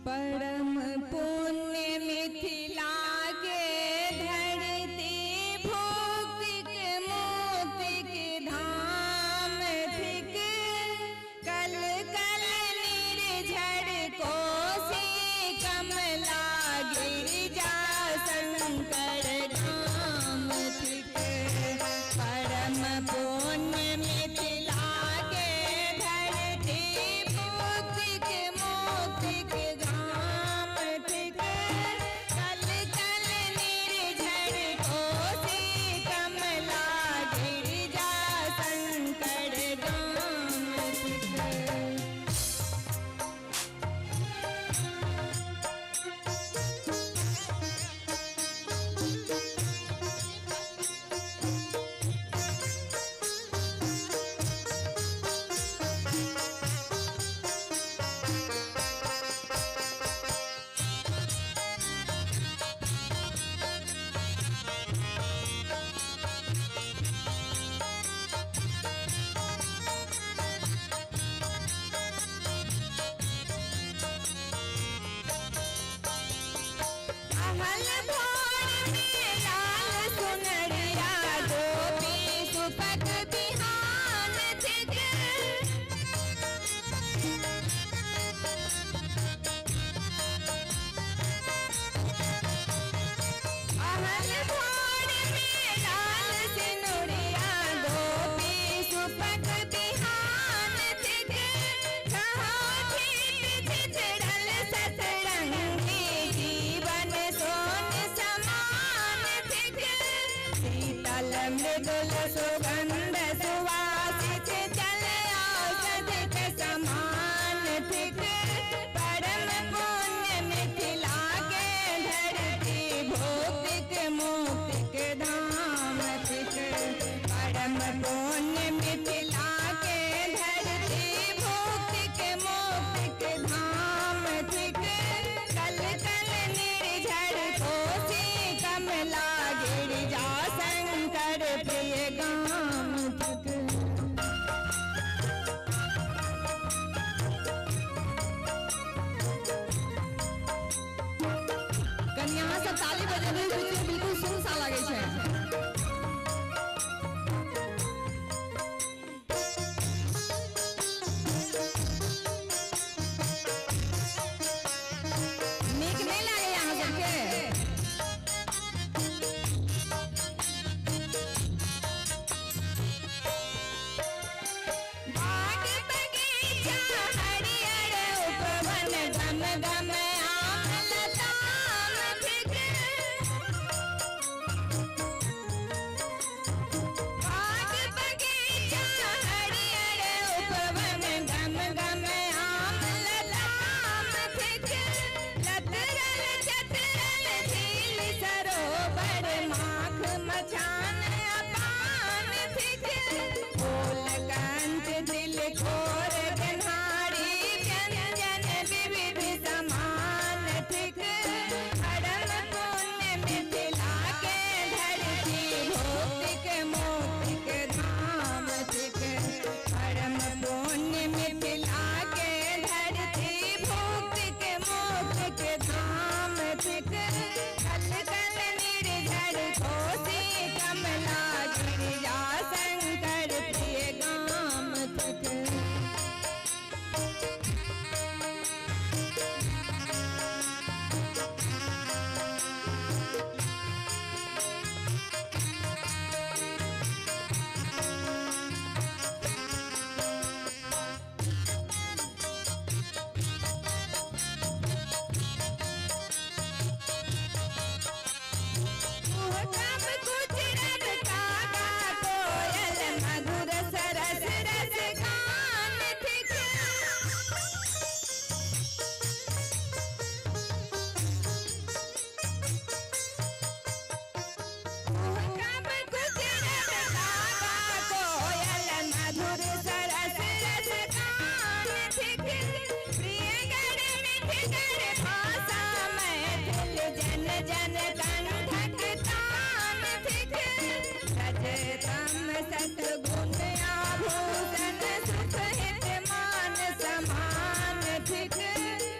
परम पुण्य मिथिला के धरती भुक्ति के मुक्ति के धाम थिक कल कल निर्झर कोसी कमला गिरिजा शंकर धाम थिक परम पुण्य मिथिला के धरती भुक्ति के मुक्ति के धाम महल भोर में लाल सुनरिया गोपी सुपक बिहान थिक महल भोर में लाल सिनुरिया गोपी सुपक बिहान थिक छिछड़ल सतरंगी जीवन सोन समान थिक शीतल मृदुल सुगंध सुवासित जल औषधि के समान थिक परम पुण्य मिथिला के धरती भौतिक मुक्तिक धाम थिक परम पुण्य मिथिला के धरती भौतिक मुक्तिक धाम थिक कल कल निर्झर कोसी कमला गिरिजा शंकर प्रिय गाम थिक कन्या सब ताली बजाबे बिल्कुल सुन सा लागे छै नीक नहीं लागे यहाँ सबके बाग बगीचा हरियर उपवन गम गम आम लताम थिक बाग बगीचा हरियर उपवन गम गम आम लताम थिक लतरल चतरल झील सरोवर माख मचान अपान थिक फूल कंठ दिल खोर गन्हारी व्यंजन विविध समान थिक परम पुण्य मिथिला के धरती भौतिक मुक्तिक धाम थिक परम पुण्य मिथिला के धरती भौतिक मुक्तिक धाम थिक कल कल निर्झर कोसी कमला गिरिजा शंकर प्रिय गाम थिक कब गुजरत कागा कोयल मधुर सरस रस गान थिक कब गुजरत कागा कोयल मधुर सरस रस गान थिक प्रिय गढ़ मिठगर भाषा मैथिल जन जन कंठक तान थिक सजतम सतगुण आभूषण सुख हित मान समान थिक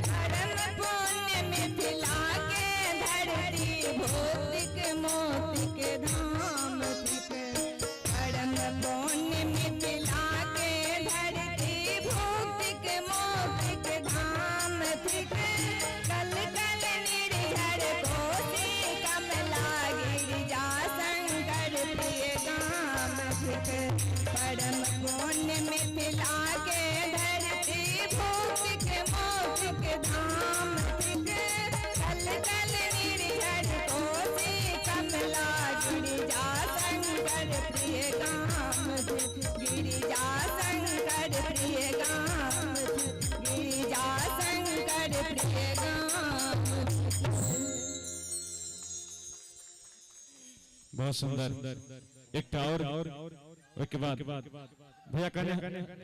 परम पुण्य मिथिला के धरती भौतिक मोतिक धाम थिक परम पुण्य मिथिला के धरती भौतिक मोतिक धाम थिक कल कल निर्झर कोसी कमला गिरिजा शंकर प्रिय गाम थिक परम पुण्य मिथिला के धरती भौतिक मोतिक धाम थिक कल कल निर्झर कोसी कमला गिरिजा शंकर प्रिय गाम थिक गिरिजा शंकर प्रिय गाम थिक गिरिजा शंकर प्रिय गाम बहुत सुंदर एक और उसके बाद भैया कहने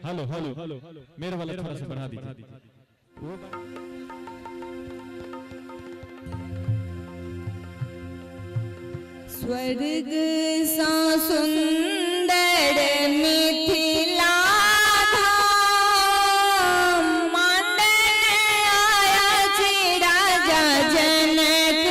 हेलो हेलो मेरे वाला थोड़ा सा बढ़ा दीजिए स्वर्ग सा सुंदर मिथिला धाम मांडन आया जी राजा जनक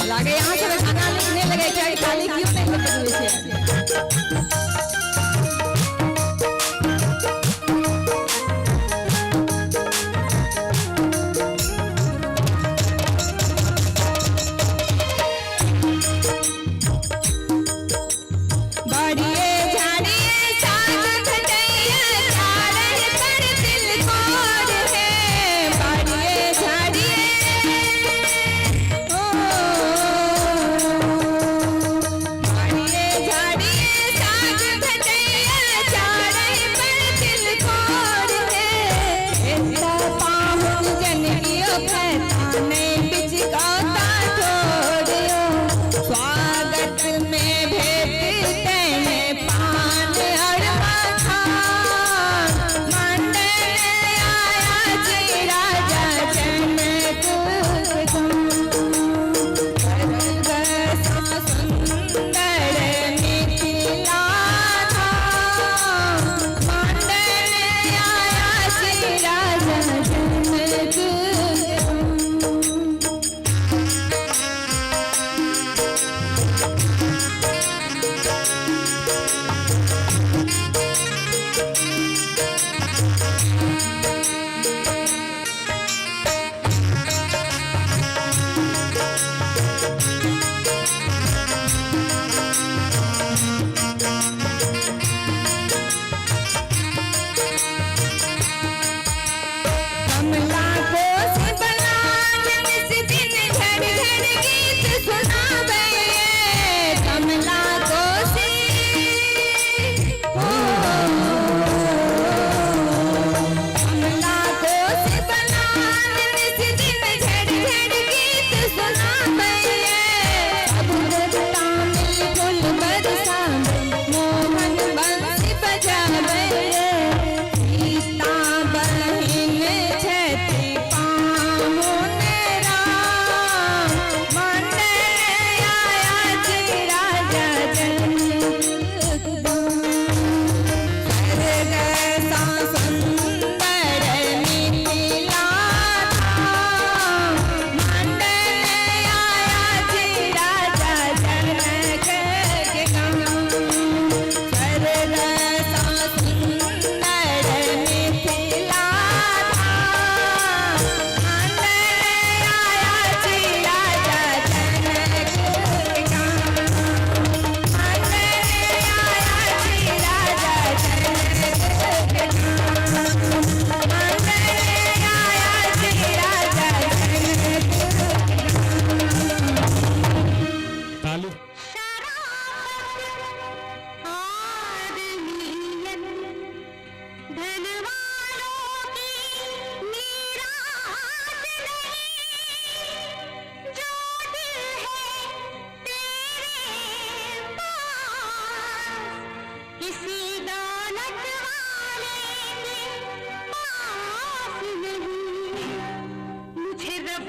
लागे यहाँ से गाना लिखने लगे क्या खाली क्यों नहीं लिखे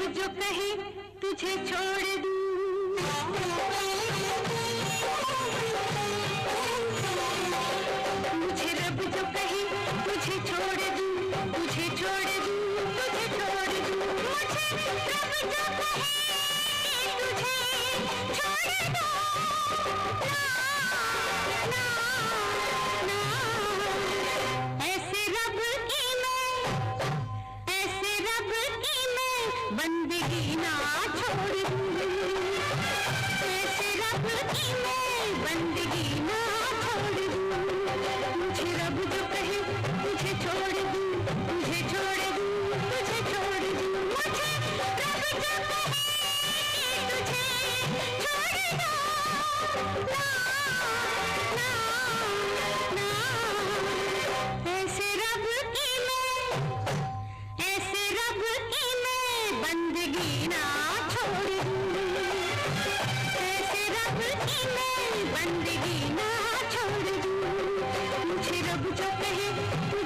जो कहे तुझे छोड़ दूं मुझे रब जो कहे तुझे छोड़ दूं तुझे छोड़ दूं तुझे छोड़ दूं मुझे रब जो कहे तुझे छोड़ दूं ऐसे रब की मैं बंदगी ना छोड़ दूं ऐसे रब की मैं बंदगी ना छोड़ दूं मुझे रब जो कहे तुझे छोड़ दूं तुझे छोड़ दूं तुझे छोड़ दूं मुझे रब जो कहे तुझे छोड़ दूं ऐसे रब की मैं बंदगी ना छोड़ दूं ऐसे रब की मैं बंदगी ना छोड़ दूं मुझे रब जो कहे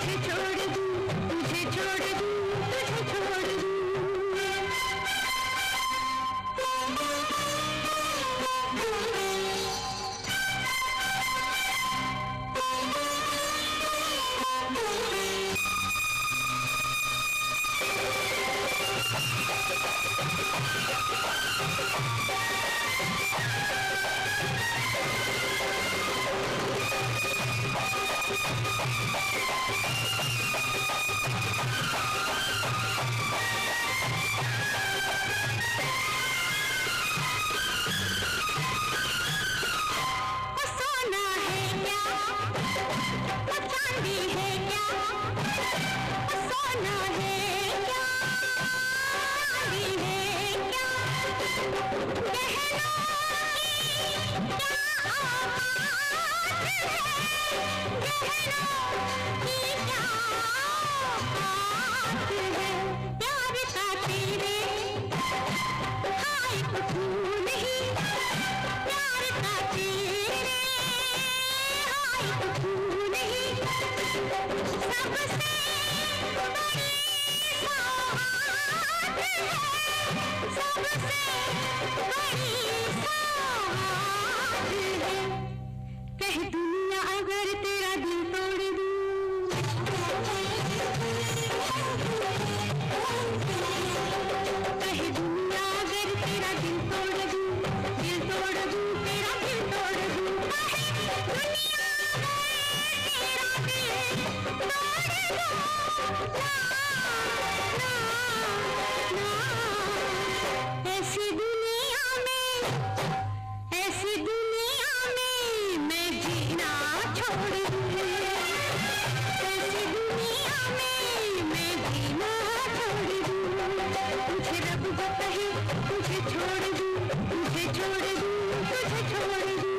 कह दुनिया अगर तेरा दिल तोड़ दूं, कह दुनिया अगर तेरा दिल तोड़ दूं, दिल तोड़ दूं, तेरा दिल तोड़ दूं, कहे दुनिया अगर तेरा दिल तोड़ दूं, ऐसी दुनिया में मैं जीना छोड़ दूं, ऐसी दुनिया में मैं जीना छोड़ दूं, तुझे रब को कहे तुझे छोड़ दूं, तुझे छोड़ दूं, तुझे छोड़ दूं।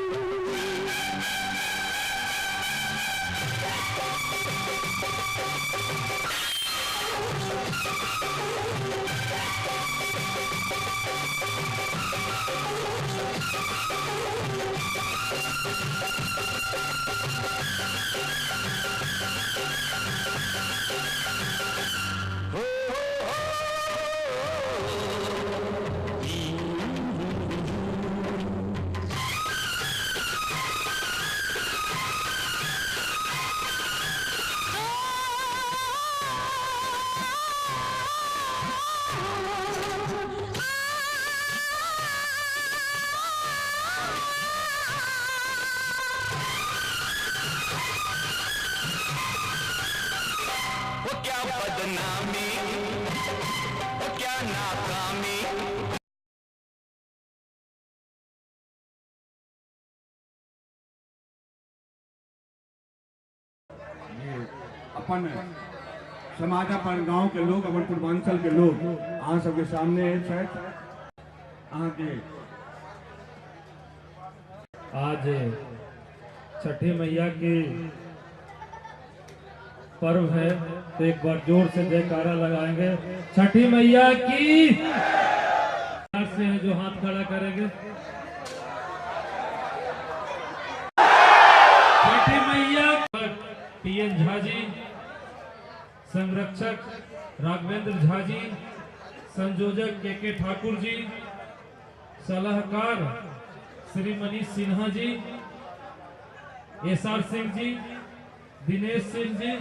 वो क्या बदनामी, वो क्या नाकामी। अपन समाज अपन गांव के लोग, अपन पूर्वांचल के लोग अहाँ सबके सामने है अहाँ के आज छठी मैया की पर्व है, तो एक बार जोर से जयकारा लगाएंगे। छठी मैया की से है जो हाथ खड़ा करेंगे। छठी मैया टीएन झा जी, संरक्षक राघवेंद्र झा जी, संयोजक के ठाकुर जी, सलाहकार श्री मनीष सिन्हा जी, एसआर सिंह जी, दिनेश सिंह जी,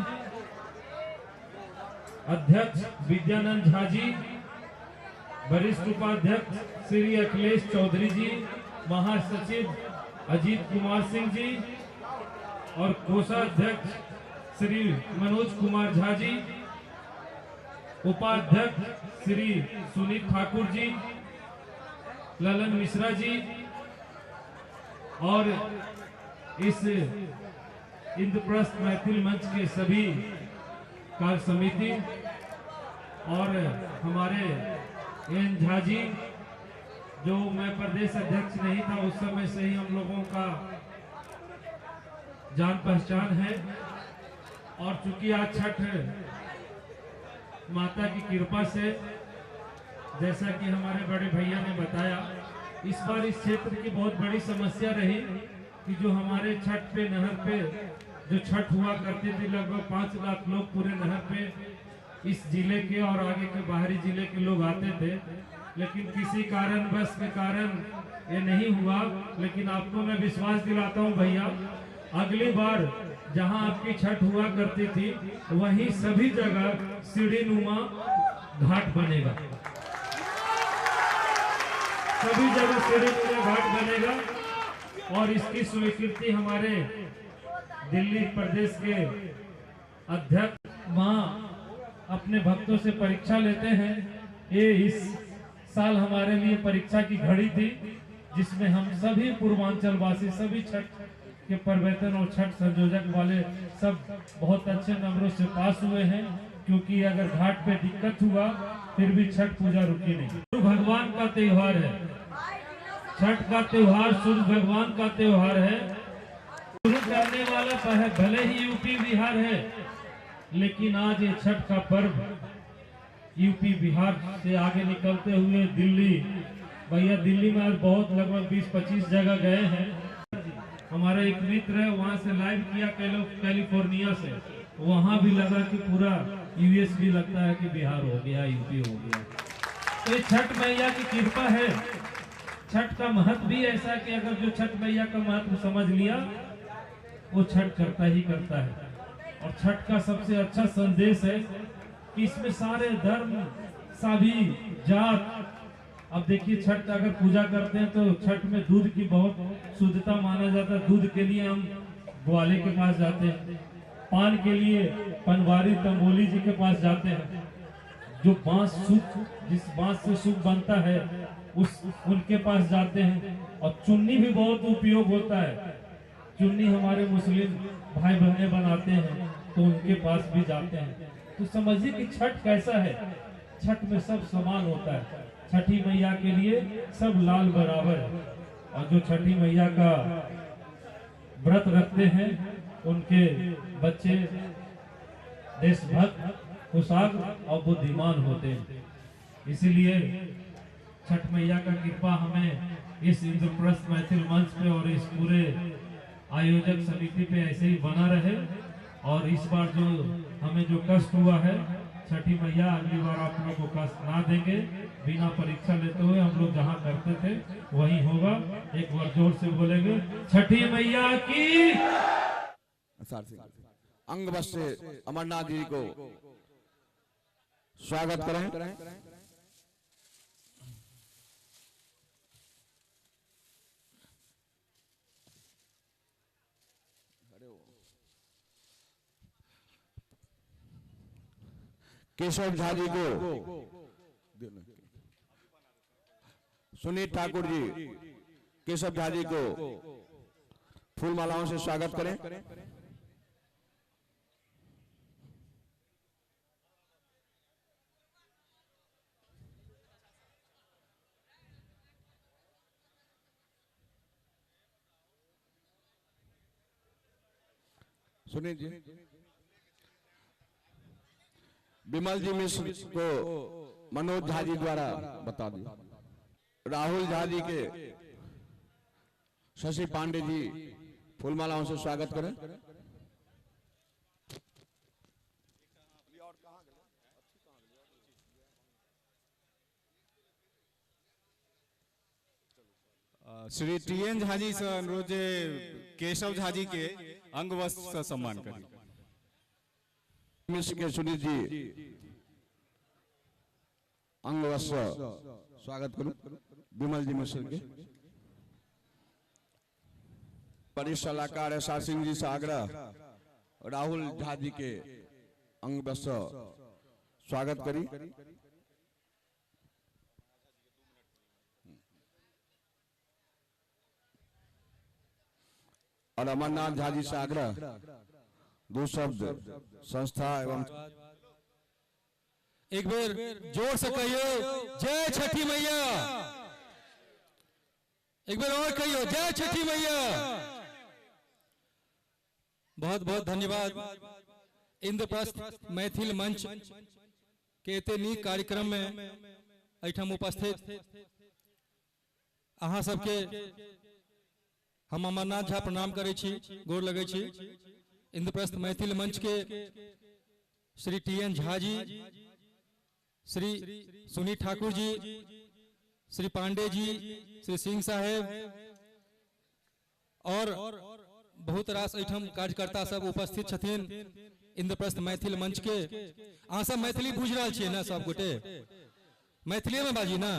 अध्यक्ष विद्यानंद झा जी, वरिष्ठ उपाध्यक्ष श्री अखिलेश चौधरी जी, महासचिव अजीत कुमार सिंह जी और कोषाध्यक्ष श्री मनोज कुमार झा जी, उपाध्यक्ष श्री सुनील ठाकुर जी, ललन मिश्रा जी और इस इंद्रप्रस्थ मैथिल मंच के सभी कार्य समिति और हमारे एन झा जी, जो मैं प्रदेश अध्यक्ष नहीं था उस समय से ही हम लोगों का जान पहचान है। और चूंकि आज छठ माता की कृपा से, जैसा कि हमारे बड़े भैया ने बताया, इस बार इस क्षेत्र की बहुत बड़ी समस्या रही कि जो हमारे छठ पे नहर पे जो छठ हुआ करती थी, लगभग 5 लाख लोग पूरे नहर पे इस जिले के और आगे के बाहरी जिले के लोग आते थे, लेकिन किसी कारणवश के कारण ये नहीं हुआ। लेकिन आपको मैं विश्वास दिलाता हूँ भैया, अगली बार जहाँ आपकी छठ हुआ करती थी वहीं सभी जगह सीढ़ी नुमा घाट बनेगा, सभी जगह सीढ़ी नुमा घाट बनेगा। और इसकी स्वीकृति हमारे दिल्ली प्रदेश के अध्यक्ष मां अपने भक्तों से परीक्षा लेते हैं। ये इस साल हमारे लिए परीक्षा की घड़ी थी, जिसमें हम सभी पूर्वांचल वासी, सभी छठ के प्रवर्तन और छठ संयोजक वाले सब बहुत अच्छे नंबरों से पास हुए हैं, क्योंकि अगर घाट पे दिक्कत हुआ फिर भी छठ पूजा रुकी नहीं। सूर्य भगवान का त्योहार है छठ का त्योहार, सूर्य भगवान का त्योहार है। शुरू करने वाला भले ही यूपी बिहार है, लेकिन आज ये छठ का पर्व यूपी बिहार से आगे निकलते हुए दिल्ली, भैया दिल्ली में आज बहुत लगभग 20-25 जगह गए हैं। हमारा एक मित्र है, वहाँ से लाइव किया कैलिफोर्निया से, वहाँ भी लगा कि पूरा यूएस भी लगता है कि बिहार हो गया, यूपी हो गया। तो छठ मैया की कृपा है। छठ का महत्व भी ऐसा कि अगर जो छठ मैया का महत्व समझ लिया वो छठ करता ही करता है। और छठ का सबसे अच्छा संदेश है कि इसमें सारे धर्म, सभी जात, अब देखिए छठ अगर पूजा करते हैं तो छठ में दूध की बहुत शुद्धता माना जाता है। दूध के लिए हम ग्वाले के पास जाते हैं, पान के लिए पनवारी तंबोली जी के पास जाते हैं। जो बांस सूख, जिस बांस से सूख बनता है उनके पास जाते हैं। और चुन्नी भी बहुत उपयोग होता है। चुन्नी हमारे मुस्लिम भाई बहने बनाते हैं तो उनके पास भी जाते हैं। तो समझिए कि छठ कैसा है। छठ में सब समान होता है। छठी मैया के लिए सब लाल बराबर है। और जो छठी मैया का व्रत रखते हैं उनके बच्चे देशभक्त, कुशाग्र और बुद्धिमान होते हैं। इसीलिए छठ मैया का कृपा हमें इस इंद्रप्रस्थ मैथिल मंच पे और इस पूरे आयोजक समिति पे ऐसे ही बना रहे। और इस बार जो हमें जो कष्ट हुआ है, छठी मैया अगली बार आप लोग को कष्ट ना देंगे। बिना परीक्षा लेते हुए हम लोग जहाँ करते थे वही होगा। एक बार जोर से बोलेंगे, छठी मैया की। अंग बस से अमरनाथ जी को स्वागत करें। केशव झा जी को, सुनील ठाकुर जी, केशव झा जी को फूल मालाओं से स्वागत करें। सुनील जी, विमल जी मिश्र को मनोज झा जी द्वारा बता दिया। राहुल झा जी के शशि पांडे जी फूलमालाओं से स्वागत करें। श्री टीएन झा जी से अनुरोध केशव झा जी के अंग वस्त्र से सम्मान करें। मिश्र के सुनील जी अंग वस्त्र स्वागत करूं। विमल जी मिश्र के वरिष्ठ सलाहकार एसआर सिंह जी से आग्रह, राहुल झा जी के अंग वस्त्र स्वागत करी। और अमरनाथ झा जी से आग्रह, दो शब्द संस्था एवं एक बार जोर से कहियो जय छठी मैया। एक बार और कहियो जय छठी मैया। बहुत बहुत धन्यवाद इंद्रप्रस्थ मैथिल मंच के एते नीक कार्यक्रम में एठम उपस्थित अहाँ सबके हम अमरनाथ झा प्रणाम करै छी, गोर लगै छी। इंद्रप्रस्थ मैथिल मंच के श्री टीएन झा जी, श्री सुनील ठाकुर जी, श्री पांडे जी, श्री सिंह साहेब और बहुत रास एठम कार्यकर्ता सब उपस्थित छथिन इंद्रप्रस्थ मैथिल मंच के। अहाँ सब मैथिली बुझ रहल छियै ना? सब गोटे मैथिली में बाजी ना?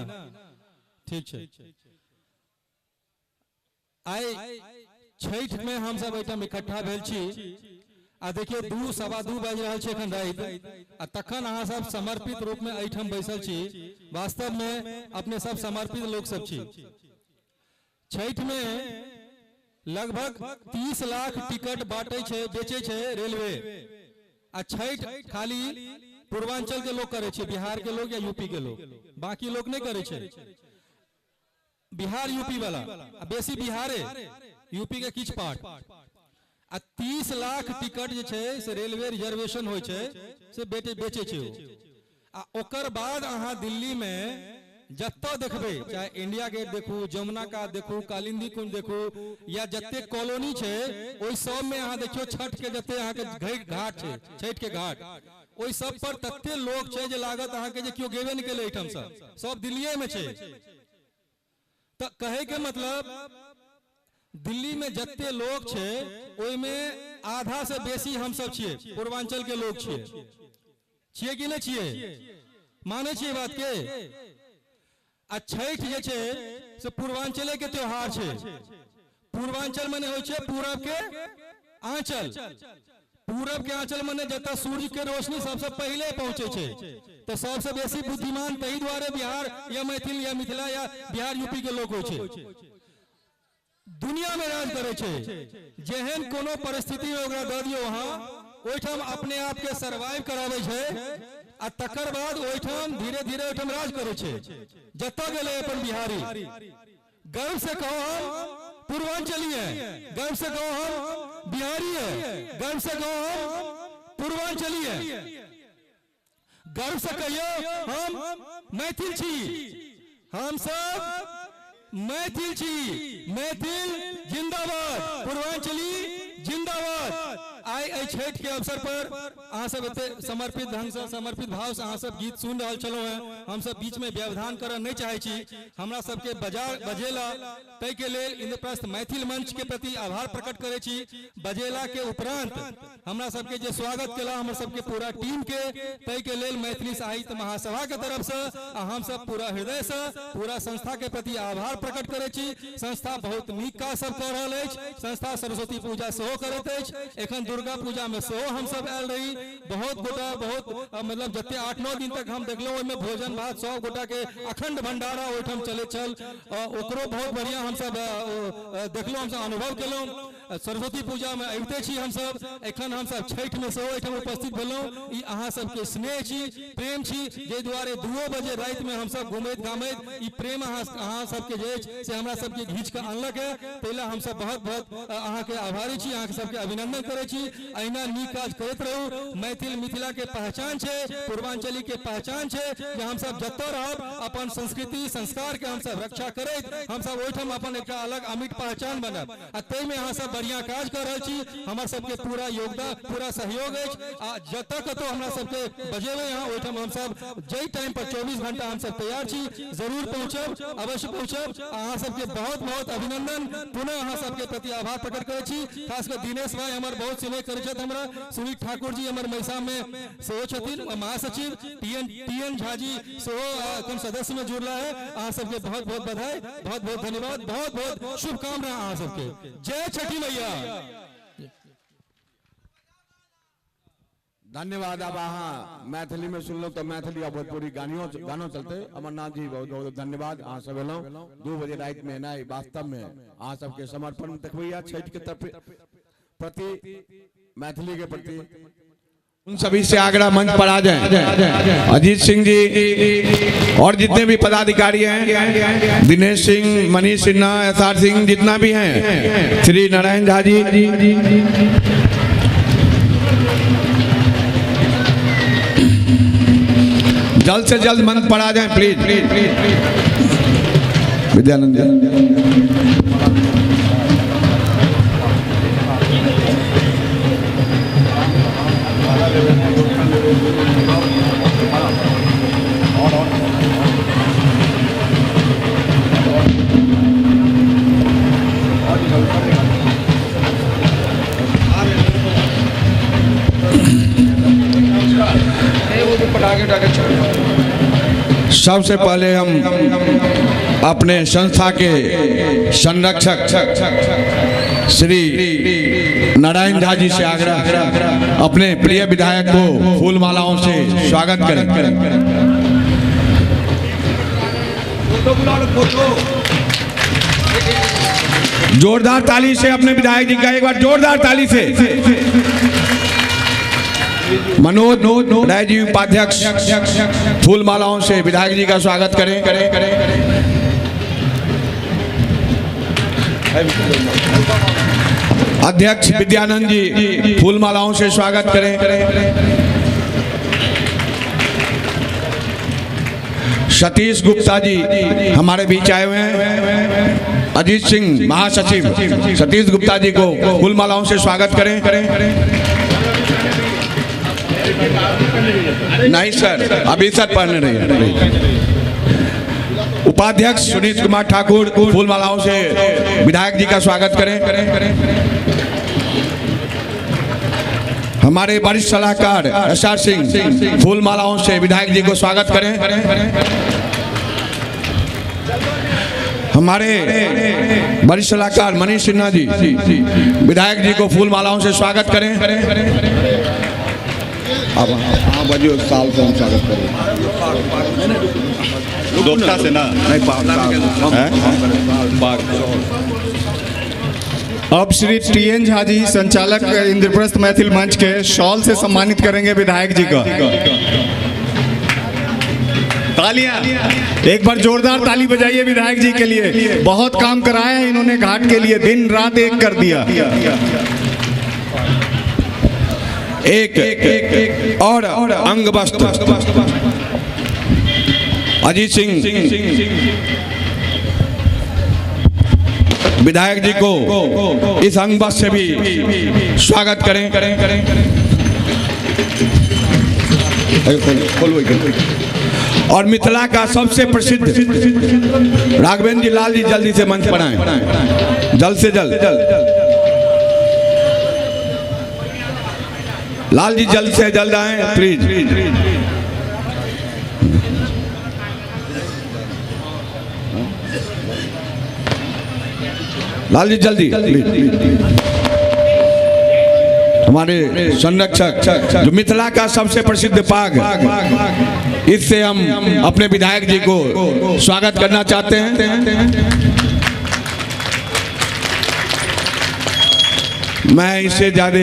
ठीक छै। आइ छठ में हम सब एठम इकट्ठा भेल छी आ देखिए 2-2:15 बाज रहल छै एखन राति आ तखन अहाँ सब समर्पित रूप में एठम बैसल छी। वास्तव में अपने सब समर्पित लोग सब छी। छठ में लगभग 30 लाख टिकट बांटे छै, बेचे छै रेलवे। आ छठ खाली पूर्वांचल के लोग करे छै, बिहार के लोग या यूपी के लोग, बाकी लोग नहीं करे छै। बिहार यूपी वाला बेसी बिहारे, यूपी के किछ पार्ट। आ 30 लाख टिकट जे छै से रेलवे रिजर्वेशन होय छै से बेचे छै आ ओकर बाद अहाँ दिल्ली में जत्तो देखबे, चाहे इंडिया गेट देखू, जमुना का देखू, कालिंदी कुंज देखू, या जत्ते कॉलोनी छे ओई सब में अहाँ देखियो छठ के जत्ते अहाँ के घाट छे, छठ के घाट, ओई सब पर तत्ते लोग छे जे लागत अहाँ के जे कियो गेबे नहीं केले एठम सब दिल्लीए में छे। तो कहे के मतलब दिल्ली में जत्ते लोग छे ओई में आधा से बेसी हम सब छिए पूर्वांचल के लोग छिए कि नहीं छिए, माने छिए बात के। आ छठ जे छे से पूर्वांचले के त्योहार छे। पूर्वांचल माने होय छे पूरब के आंचल, पूरब के आंचल माने जता सूर्य के रोशनी सबसे पहले पहुंचे छे। तो सबसे बेसी बुद्धिमान तही द्वारे बिहार या मैथिल या मिथिला या बिहार यूपी के लोग होय छे, दुनिया में राज करे छे। जेहन कोनो परिस्थिति में ओकरा द दियो वहां ओइठाम अपने आप के सरवाइव करावे छे आ तकर बाद ओइठाम धीरे धीरे ओइठाम राज करे छे। जत्ता गेले अपन बिहारी, गर्व से कहो हम पूर्वांचली है, गर्व से कहो हम बिहारी है, गर्व से कहो हम पूर्वांचली है, गर्व से कहियो हम मैथिल छी, हम सब मैथिल छी, मैथिल जिंदाबाद, पूर्वांचली जिंदाबाद। आई छठ के अवसर पर अहाँ सब एते समर्पित ढंग से समर्पित भाव से अहाँ सब गीत सुन रहल छलो हैं। हम सब बीच में व्यवधान करऽ नहीं चाहे छी, हमरा सबके बजेला तै के लेल इंद्रप्रस्थ मैथिल मंच के प्रति आभार प्रकट करे छी। बजेला के उपरांत हमरा सबके जे स्वागत केला हमर सबके पूरा टीम के, तै के लेल मैथिली साहित्य महासभा के तरफ से हम सब पूरा हृदय से पूरा संस्था के प्रति आभार प्रकट करे छी। संस्था बहुत नीक काज सब कर रहल अछि, संस्था सरस्वती पूजा सेहो करैत अछि, एखन दुर्गा पूजा में सेहो हम सब आयल रही, बहुत गोटा बहुत मतलब जते 8-9 दिन तक हम देखलो ओइमे भोजन भात 100 गोटा के अखंड भंडारा ओइठम चले चल, ओकरो बहुत बढ़िया हम सब देखलो, हम सब अनुभव केलो। सरस्वती पूजा में अबिते छी हम सब, एखन हम सब छठ में सेहो एठम उपस्थित भेलौ। ई अहाँ सबके स्नेह छी, प्रेम छी, जे द्वारे 2 बजे रात में हम सब घुमैत घामैत ई प्रेम अहाँ सबके जे से हमरा सबके घींच के अनलक है। पहले हम सब बहुत बहुत अहाँ के आभारी छी, अहाँ सबके अभिनंदन करे छी। अहिना नीक काज करैत रहू। मैथिल मिथिला के पहचान छे, पूर्वांचली के पहचान छे जे हम सब जत्तो रहब अपन संस्कृति संस्कार के हम सब रक्षा करैत हम सब ओइठम अपन एक अलग अमिट पहचान बनब। आ तै में अहाँ सब बढ़िया काज कर रहल छी, हमर सबके पूरा योगदान पूरा सहयोग अछि। आ जतऽ कतौ हमरा सबके बजेबै यहाँ ओइठम हम सब जै टाइम पर 24 घंटा हम सब तैयार छी, जरूर पहुंचब, अवश्य पहुंचब। अहाँ सबके बहुत बहुत अभिनंदन, पुनः अहाँ सबके प्रति आभार प्रकट करे छी। खास कर दिनेश भाई हमर बहुत स्नेह करे छथि, हमरा सुनील ठाकुर जी हमर मैसा में सेहो छथिन, महासचिव टीएन झा जी सेहो एखन सदस्य में जुड़ला है। अहाँ सबके बहुत बहुत बधाई, बहुत बहुत धन्यवाद, बहुत बहुत शुभकामना अहाँ सबके। जय छठी मैया। धन्यवाद। अब अहाँ मैथिली में सुनलो तो मैथिली और भोजपुरी गानों चलते। अमरनाथ जी बहुत बहुत धन्यवाद। अहाँ सब एलौ 2 बजे रात में एनाइ वास्तव में अहाँ सबके समर्पण देखबैया छठ के प्रति मैथिली के प्रति। उन सभी से आग्रह मंच पर आ जाएं। अजीत सिंह जी और जितने भी पदाधिकारी हैं, दिनेश सिंह, मनीष सिन्हा, एसआर सिंह, जितना भी हैं, श्री नारायण झा जी, जल्द से जल्द मंच पर आ जाएं प्लीज। विद्यानंद जी सबसे पहले हम अपने संस्था के संरक्षक श्री नारायण झा जी से आग्रह अपने प्रिय विधायक को फूल मालाओं से स्वागत करें। जोरदार ताली से अपने विधायक जी का एक बार जोरदार ताली से। मनोज राय जी उपाध्यक्ष फूल मालाओं से विधायक जी का स्वागत करें। अध्यक्ष विद्यानंद जी फूल मालाओं से स्वागत करें। सतीश गुप्ता जी हमारे बीच आए हुए हैं। अजीत सिंह महासचिव सतीश गुप्ता जी को फूल मालाओं से स्वागत करें। नहीं सर, अभी सर पढ़ने रही। उपाध्यक्ष सुनीत कुमार ठाकुर फूल मालाओं से विधायक जी का स्वागत करें। हमारे वरिष्ठ सलाहकार एसआर सिंह फूल मालाओं से विधायक जी को स्वागत करें। हमारे वरिष्ठ सलाहकार मनीष सिन्हा जी विधायक जी को फूल मालाओं से स्वागत करें। अब बजियो साल से हम स्वागत करें। दोपटा से ना नहीं अब श्री टीएन झा जी संचालक इंद्रप्रस्थ मैथिल मंच के शॉल से सम्मानित करेंगे विधायक जी का। तालियां, एक बार जोरदार ताली बजाइए विधायक जी के लिए। बहुत काम कराया है इन्होंने घाट के लिए, दिन रात एक कर दिया। एक और अंग वस्त्र अजीत सिंह विधायक जी को इस अंग वस्त्र से भी स्वागत करें। और मिथिला का सबसे प्रसिद्ध राघवेंद्र जी लाल जी जल्दी से मंच पर आए, जल्द से जल्द। लाल जी जल्द से जल्द आए प्लीज। लाल जी जल्दी। हमारे संरक्षक जो मिथिला का सबसे प्रसिद्ध पाग, इससे हम अपने विधायक जी को स्वागत करना चाहते हैं। मैं इससे ज्यादा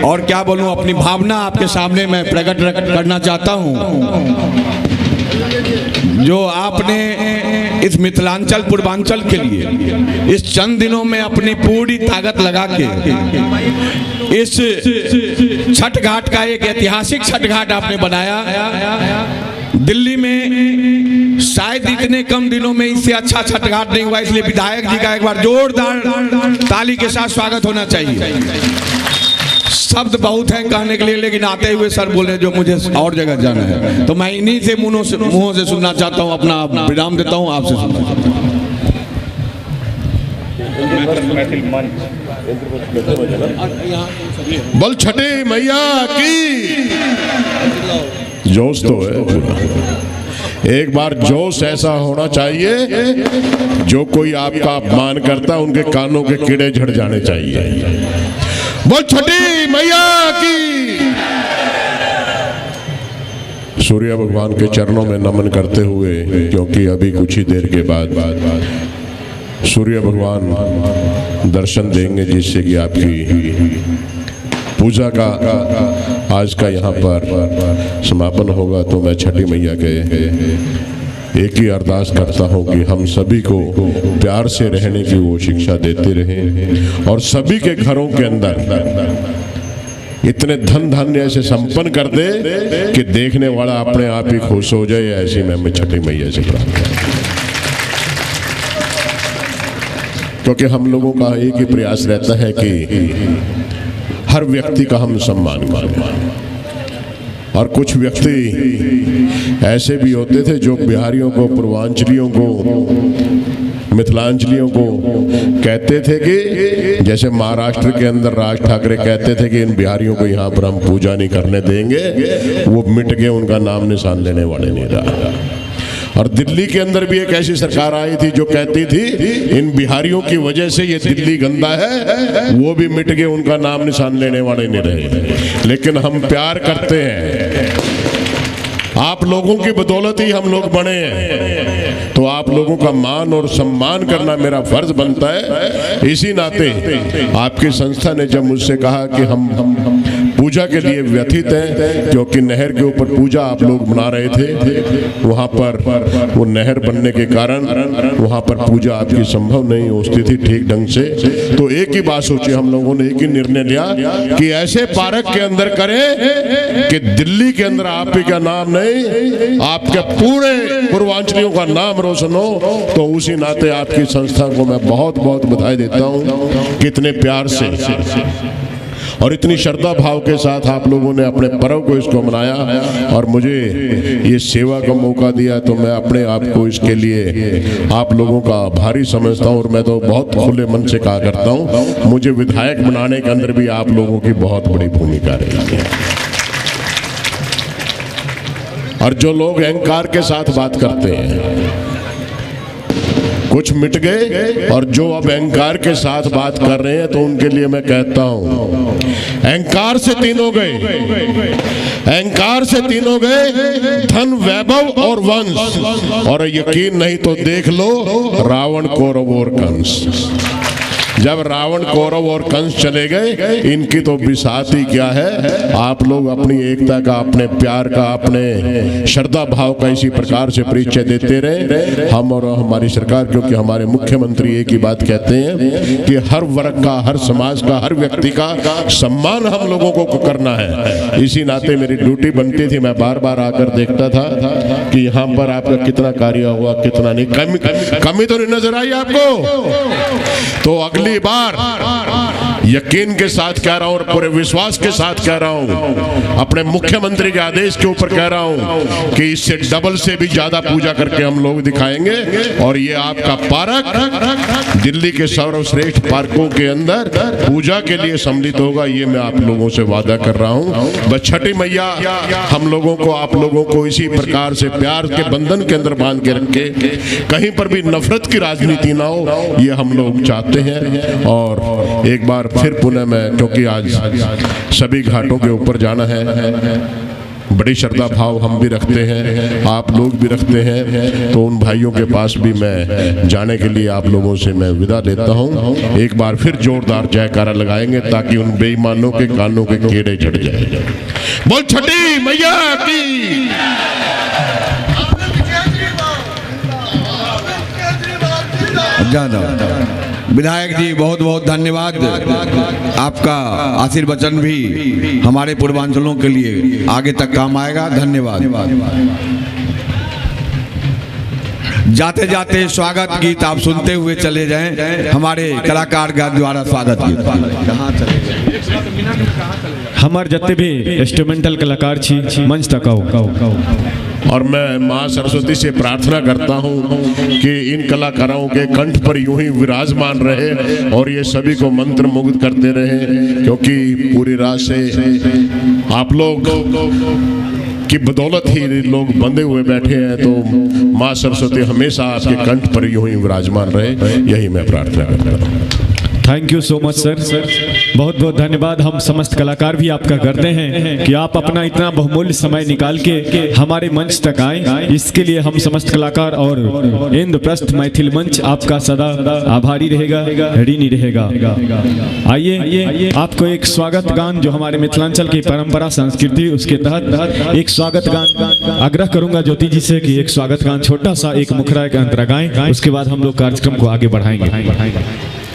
और क्या बोलूं, अपनी भावना आपके सामने मैं प्रकट करना चाहता हूं। जो आपने इस मिथिलांचल पूर्वांचल के लिए इस चंद दिनों में अपनी पूरी ताकत लगा के इस छठ घाट का एक ऐतिहासिक छठ घाट आपने बनाया। दिल्ली में शायद इतने कम दिनों में इससे अच्छा छठ घाट नहीं हुआ, इसलिए विधायक जी का एक बार जोरदार ताली के साथ स्वागत होना चाहिए। शब्द बहुत हैं कहने के लिए, लेकिन आते हुए सर बोले जो मुझे और जगह जाना है, तो मैं इन्हीं से मुंहों से सुनना चाहता हूं। अपना विराम देता हूं, आपसे सुनना चाहता हूं। बोल छठे मैया की। जोश तो है पूरा। एक बार जोश ऐसा होना चाहिए जो कोई आपका अपमान करता उनके कानों के कीड़े झड़ जाने चाहिए। बोल छठी मैया की। सूर्य भगवान के चरणों में नमन करते हुए, क्योंकि अभी कुछ ही देर के बाद सूर्य भगवान दर्शन देंगे, जिससे कि आपकी पूजा का आज का यहाँ पर समापन होगा। तो मैं छठी मैया के एक ही अरदास करता हूँ कि हम सभी को प्यार से रहने की वो शिक्षा देते रहें, और सभी के घरों के अंदर इतने धन धान्य ऐसे संपन्न कर दे कि देखने वाला अपने आप ही खुश हो जाए। ऐसी मैं छठी मैया से प्रार्थना, क्योंकि हम लोगों का एक ही प्रयास रहता है कि हर व्यक्ति का हम सम्मान करें। और कुछ व्यक्ति ऐसे भी होते थे जो बिहारियों को, पूर्वांचलियों को, मिथिलांचलियों को कहते थे कि जैसे महाराष्ट्र के अंदर राज ठाकरे कहते थे कि इन बिहारियों को यहाँ पर हम पूजा नहीं करने देंगे, वो मिट गए, उनका नाम निशान लेने वाले नहीं रहा। और दिल्ली के अंदर भी एक ऐसी सरकार आई थी जो कहती थी इन बिहारियों की वजह से ये दिल्ली गंदा है, वो भी मिट गए, उनका नाम निशान लेने वाले नहीं रहे। लेकिन हम प्यार करते हैं, आप लोगों की बदौलत ही हम लोग बने हैं, तो आप लोगों का मान और सम्मान करना मेरा फर्ज बनता है। इसी नाते आपकी संस्था ने जब मुझसे कहा कि हम पूजा के लिए व्यथित हैं, क्योंकि नहर के ऊपर पूजा आप लोग मना रहे थे। वहाँ पर वो नहर बनने के कारण वहाँ पर पूजा आपकी संभव नहीं हो स्थिति ठीक ढंग से। तो एक ही बात सोची हम लोगों ने, एक ही निर्णय लिया कि ऐसे पार्क के अंदर करें कि दिल्ली के अंदर आप ही का नाम नहीं, आपके पूरे पूर्वांचलियों का नाम रोशन हो। तो उसी नाते आपकी संस्था को मैं बहुत बहुत बधाई देता हूँ। कितने प्यार से और इतनी श्रद्धा भाव के साथ आप लोगों ने अपने पर्व को इसको मनाया और मुझे ये सेवा का मौका दिया, तो मैं अपने आप को इसके लिए आप लोगों का आभारी समझता हूँ। और मैं तो बहुत खुले मन से कहा करता हूँ, मुझे विधायक बनाने के अंदर भी आप लोगों की बहुत बड़ी भूमिका रही है। और जो लोग अहंकार के साथ बात करते हैं कुछ मिट गए, और जो अब अहंकार के साथ बात कर रहे हैं तो उनके लिए मैं कहता हूं, अहंकार से तीन हो गए, अहंकार से तीन हो गए, धन, वैभव और वंश। और यकीन नहीं तो देख लो रावण, कौरव और कंस। जब रावण, कौरव और कंस चले गए, इनकी तो बिसात ही क्या है। आप लोग अपनी एकता का, अपने प्यार का, अपने श्रद्धा भाव का इसी प्रकार से परिचय देते रहे। हम और हमारी सरकार, क्योंकि हमारे मुख्यमंत्री एक ही बात कहते हैं कि हर वर्ग का, हर समाज का, हर व्यक्ति का सम्मान हम लोगों को करना है। इसी नाते मेरी ड्यूटी बनती थी, मैं बार बार आकर देखता था कि यहाँ पर आपका कितना कार्य हुआ, कितना नहीं, कमी तो नहीं नजर आई आपको। तो अगली बार यकीन के साथ कह रहा हूं और पूरे विश्वास के साथ कह रहा हूं, अपने मुख्यमंत्री के आदेश के ऊपर कह रहा हूं कि इससे डबल से भी ज्यादा पूजा करके हम लोग दिखाएंगे। और ये आपका पार्क दिल्ली के सर्वश्रेष्ठ पार्कों के अंदर पूजा के लिए सम्मिलित होगा, ये मैं आप लोगों से वादा कर रहा हूं। बस छठी मैया हम लोगों को, आप लोगों को इसी प्रकार से प्यार के बंधन के अंदर बांध के रखे, कहीं पर भी नफरत की राजनीति ना हो, ये हम लोग चाहते हैं। और एक बार फिर पुनः मैं, क्योंकि आज सभी घाटों के ऊपर जाना है, बड़ी श्रद्धा भाव हम भी रखते हैं, आप लोग भी रखते हैं, तो उन भाइयों के पास भी मैं जाने के लिए आप लोगों से मैं विदा लेता हूं। एक बार फिर जोरदार जयकारा लगाएंगे ताकि उन बेईमानों के कानों के कीड़े चढ़ जाए। बोल छठी मैया की। विधायक जी बहुत बहुत धन्यवाद। आपका आशीर्वचन भी हमारे पूर्वांचलों के लिए आगे तक काम आएगा। धन्यवाद। जाते जाते स्वागत गीत आप सुनते हुए चले जाएं। हमारे कलाकार द्वारा स्वागत गीत कहाँ चले हमारे जत्ते भी इंस्ट्रूमेंटल कलाकार छी मंच तक आओ। और मैं माँ सरस्वती से प्रार्थना करता हूँ कि इन कलाकारों के कंठ पर यूं ही विराजमान रहे और ये सभी को मंत्र मुग्ध करते रहे, क्योंकि पूरी रात से आप लोग की बदौलत ही लोग बंधे हुए बैठे हैं। तो माँ सरस्वती हमेशा आपके कंठ पर यूं ही विराजमान रहे, यही मैं प्रार्थना करता हूँ। Thank you so much sir. बहुत बहुत धन्यवाद। हम समस्त कलाकार भी आपका करते हैं कि आप अपना इतना बहुमूल्य समय निकाल के हमारे मंच तक आए। इसके लिए हम समस्त कलाकार और इंद्रप्रस्थ मैथिल मंच आपका सदा आभारी रहेगा, ऋणी रहेगा। आइए आपको एक स्वागत गान जो हमारे मिथिलांचल की परंपरा संस्कृति उसके तहत एक स्वागत गान आग्रह करूंगा ज्योति जी से कि एक स्वागत गान छोटा सा एक मुखरा के अंतरा गाएं। उसके बाद हम लोग कार्यक्रम को आगे बढ़ाएंगे।